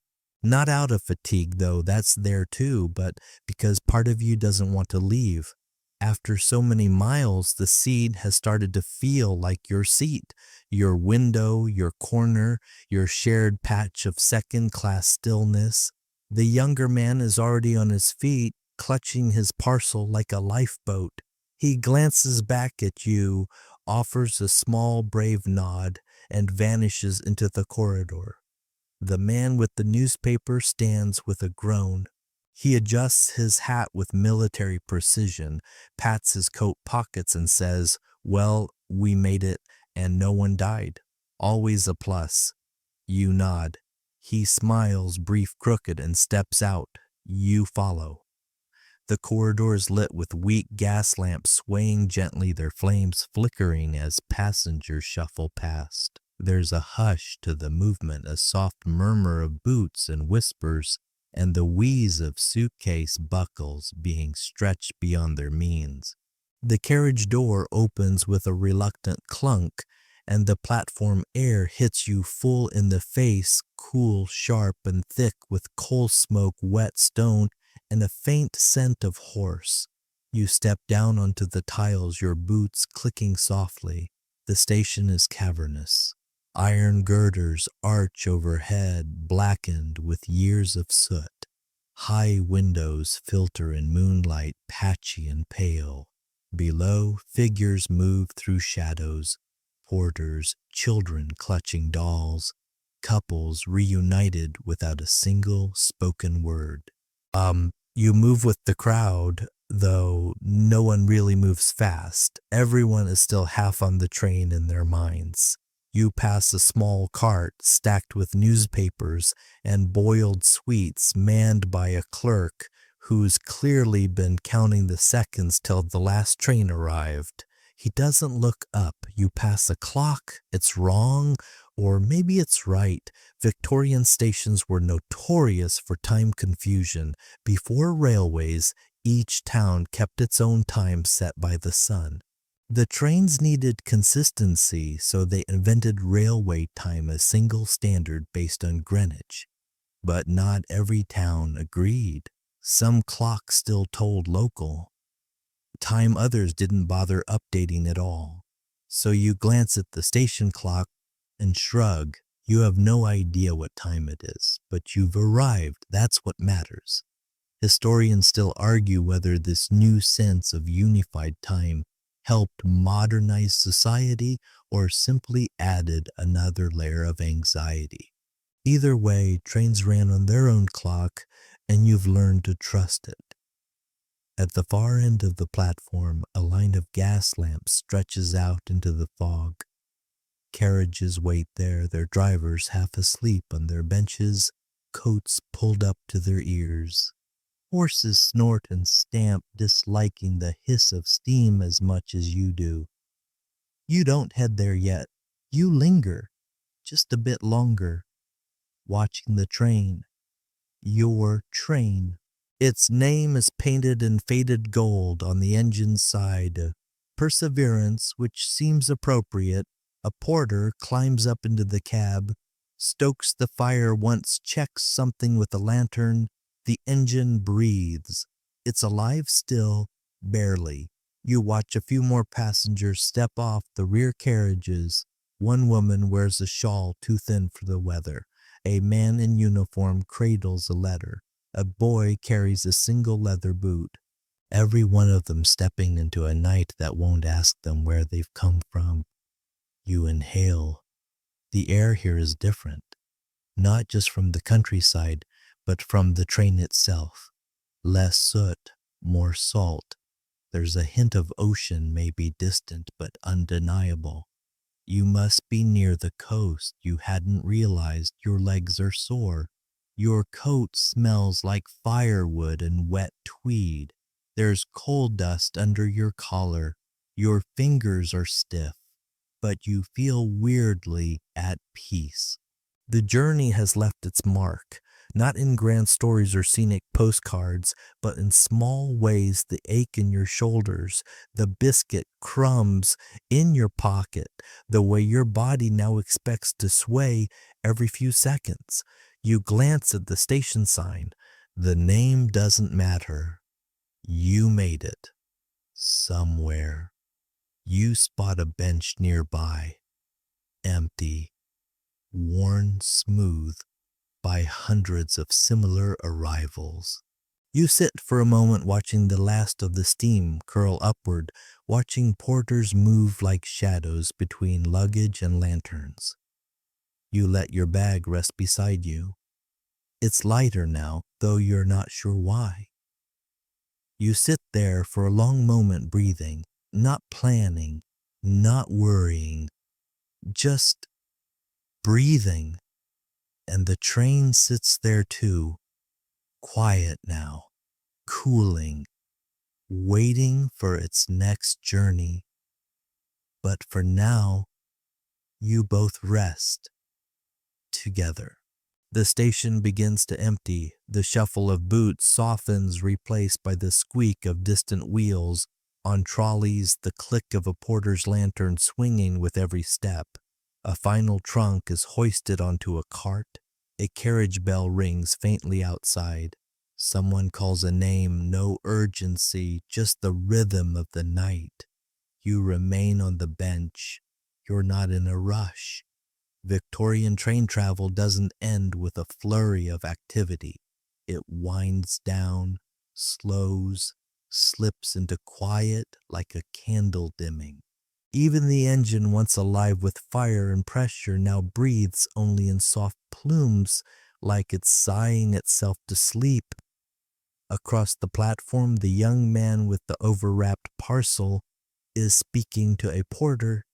Speaker 1: Not out of fatigue, though, that's there too, but because part of you doesn't want to leave. After so many miles, the seat has started to feel like your seat, your window, your corner, your shared patch of second-class stillness. The younger man is already on his feet, clutching his parcel like a lifeboat. He glances back at you, offers a small, brave nod, and vanishes into the corridor. The man with the newspaper stands with a groan. He adjusts his hat with military precision, pats his coat pockets, and says, "Well, we made it, and no one died. Always a plus." You nod. He smiles, brief crooked, and steps out. You follow. The corridor is lit with weak gas lamps swaying gently, their flames flickering as passengers shuffle past. There's a hush to the movement, a soft murmur of boots and whispers, and the wheeze of suitcase buckles being stretched beyond their means. The carriage door opens with a reluctant clunk, and the platform air hits you full in the face, cool, sharp, and thick with coal smoke, wet stone, and a faint scent of horse. You step down onto the tiles, your boots clicking softly. The station is cavernous. Iron girders arch overhead, blackened with years of soot. High windows filter in moonlight, patchy and pale. Below, figures move through shadows. Porters, children clutching dolls, couples reunited without a single spoken word. You move with the crowd, though no one really moves fast. Everyone is still half on the train in their minds. You pass a small cart stacked with newspapers and boiled sweets manned by a clerk who's clearly been counting the seconds till the last train arrived. He doesn't look up. You pass a clock. It's wrong, or maybe it's right. Victorian stations were notorious for time confusion. Before railways, each town kept its own time set by the sun. The trains needed consistency, so they invented railway time, a single standard based on Greenwich. But not every town agreed. Some clocks still told local time, others didn't bother updating at all. So you glance at the station clock and shrug. You have no idea what time it is, but you've arrived. That's what matters. Historians still argue whether this new sense of unified time helped modernize society or simply added another layer of anxiety. Either way, trains ran on their own clock, and you've learned to trust it. At the far end of the platform, a line of gas lamps stretches out into the fog. Carriages wait there, their drivers half asleep on their benches, coats pulled up to their ears. Horses snort and stamp, disliking the hiss of steam as much as you do. You don't head there yet. You linger, just a bit longer, watching the train. Your train. Its name is painted in faded gold on the engine's side. Perseverance, which seems appropriate. A porter climbs up into the cab, stokes the fire once, checks something with a lantern. The engine breathes. It's alive still, barely. You watch a few more passengers step off the rear carriages. One woman wears a shawl too thin for the weather. A man in uniform cradles a letter. A boy carries a single leather boot. Every one of them stepping into a night that won't ask them where they've come from. You inhale. The air here is different, not just from the countryside, but from the train itself. Less soot, more salt. There's a hint of ocean, maybe distant, but undeniable. You must be near the coast. You hadn't realized your legs are sore. Your coat smells like firewood and wet tweed. There's coal dust under your collar. Your fingers are stiff, but you feel weirdly at peace. The journey has left its mark, not in grand stories or scenic postcards, but in small ways: the ache in your shoulders, the biscuit crumbs in your pocket, the way your body now expects to sway every few seconds. You glance at the station sign. The name doesn't matter. You made it. Somewhere. You spot a bench nearby, empty, worn smooth by hundreds of similar arrivals. You sit for a moment watching the last of the steam curl upward, watching porters move like shadows between luggage and lanterns. You let your bag rest beside you. It's lighter now, though you're not sure why. You sit there for a long moment breathing, not planning, not worrying, just breathing. And the train sits there too, quiet now, cooling, waiting for its next journey. But for now, you both rest together. The station begins to empty. The shuffle of boots softens, replaced by the squeak of distant wheels. On trolleys, the click of a porter's lantern swinging with every step. A final trunk is hoisted onto a cart. A carriage bell rings faintly outside. Someone calls a name, no urgency, just the rhythm of the night. You remain on the bench. You're not in a rush. Victorian train travel doesn't end with a flurry of activity. It winds down, slows, slips into quiet like a candle dimming. Even the engine, once alive with fire and pressure, now breathes only in soft plumes, like it's sighing itself to sleep. Across the platform, the young man with the overwrapped parcel is speaking to a porter.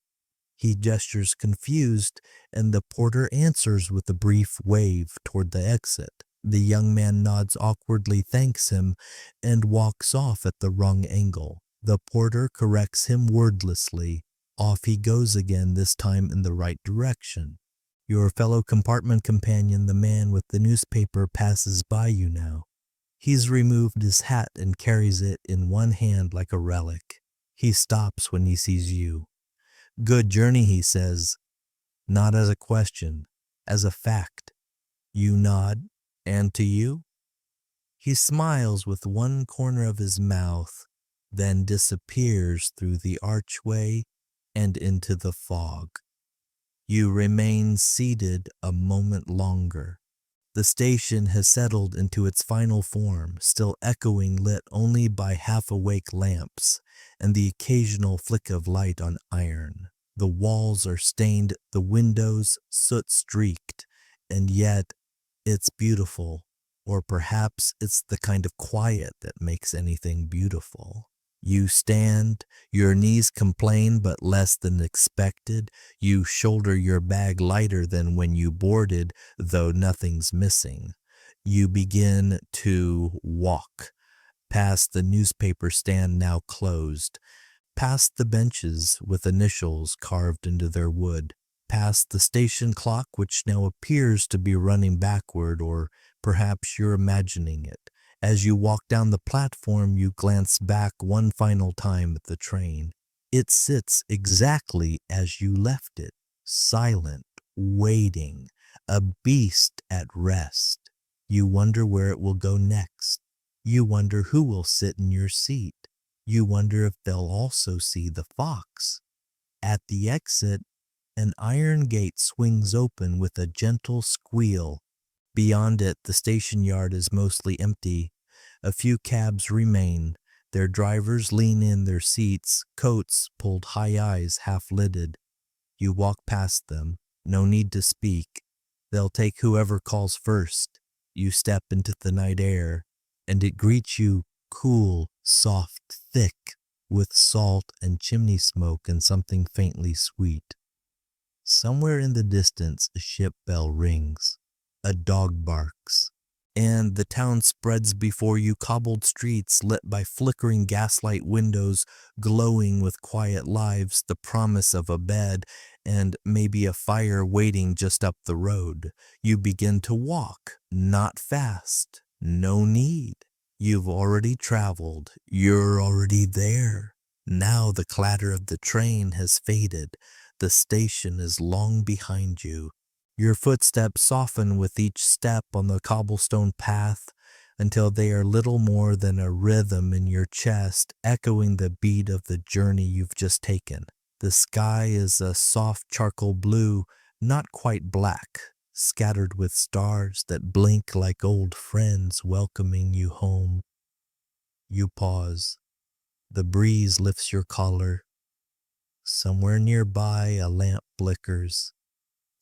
Speaker 1: He gestures confused, and the porter answers with a brief wave toward the exit. The young man nods awkwardly, thanks him, and walks off at the wrong angle. The porter corrects him wordlessly. Off he goes again, this time in the right direction. Your fellow compartment companion, the man with the newspaper, passes by you now. He's removed his hat and carries it in one hand like a relic. He stops when he sees you. "Good journey," he says, not as a question, as a fact. You nod, "And to you?" He smiles with one corner of his mouth, then disappears through the archway and into the fog. You remain seated a moment longer. The station has settled into its final form, still echoing, lit only by half-awake lamps and the occasional flick of light on iron. The walls are stained, the windows soot-streaked, and yet it's beautiful, or perhaps it's the kind of quiet that makes anything beautiful. You stand, your knees complain but less than expected. You shoulder your bag lighter than when you boarded, though nothing's missing. You begin to walk, past the newspaper stand now closed, past the benches with initials carved into their wood, past the station clock which now appears to be running backward, or perhaps you're imagining it. As you walk down the platform, you glance back one final time at the train. It sits exactly as you left it, silent, waiting, a beast at rest. You wonder where it will go next. You wonder who will sit in your seat. You wonder if they'll also see the fox. At the exit, an iron gate swings open with a gentle squeal. Beyond it, the station yard is mostly empty. A few cabs remain. Their drivers lean in their seats, coats pulled high, eyes half-lidded. You walk past them. No need to speak. They'll take whoever calls first. You step into the night air, and it greets you cool, soft, thick, with salt and chimney smoke and something faintly sweet. Somewhere in the distance, a ship bell rings. A dog barks, and the town spreads before you, cobbled streets lit by flickering gaslight windows, glowing with quiet lives, the promise of a bed, and maybe a fire waiting just up the road. You begin to walk, not fast, no need. You've already traveled, you're already there. Now the clatter of the train has faded, the station is long behind you. Your footsteps soften with each step on the cobblestone path until they are little more than a rhythm in your chest, echoing the beat of the journey you've just taken. The sky is a soft charcoal blue, not quite black, scattered with stars that blink like old friends welcoming you home. You pause. The breeze lifts your collar. Somewhere nearby, a lamp flickers.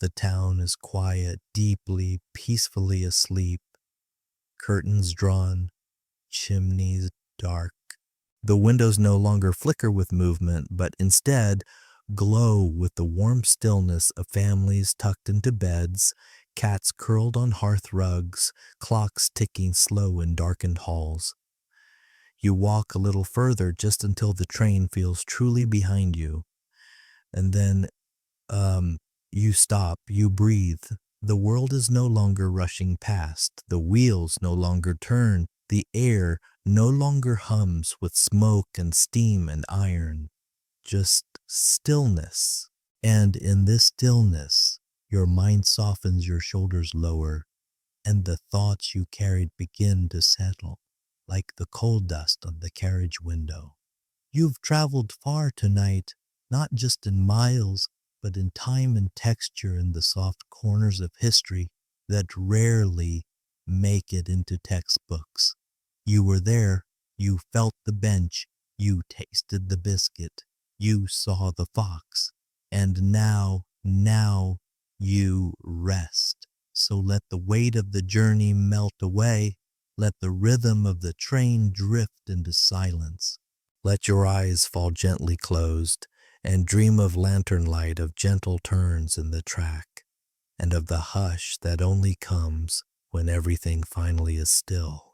Speaker 1: The town is quiet, deeply, peacefully asleep. Curtains drawn, chimneys dark. The windows no longer flicker with movement, but instead glow with the warm stillness of families tucked into beds, cats curled on hearth rugs, clocks ticking slow in darkened halls. You walk a little further just until the train feels truly behind you. And then you stop, you breathe. The world is no longer rushing past. The wheels no longer turn. The air no longer hums with smoke and steam and iron. Just stillness. And in this stillness, your mind softens, your shoulders lower, and the thoughts you carried begin to settle, like the coal dust on the carriage window. You've traveled far tonight, not just in miles, but in time and texture in the soft corners of history that rarely make it into textbooks. You were there, you felt the bench, you tasted the biscuit, you saw the fox, and now you rest. So let the weight of the journey melt away, let the rhythm of the train drift into silence. Let your eyes fall gently closed, and dream of lantern light, of gentle turns in the track, and of the hush that only comes when everything finally is still.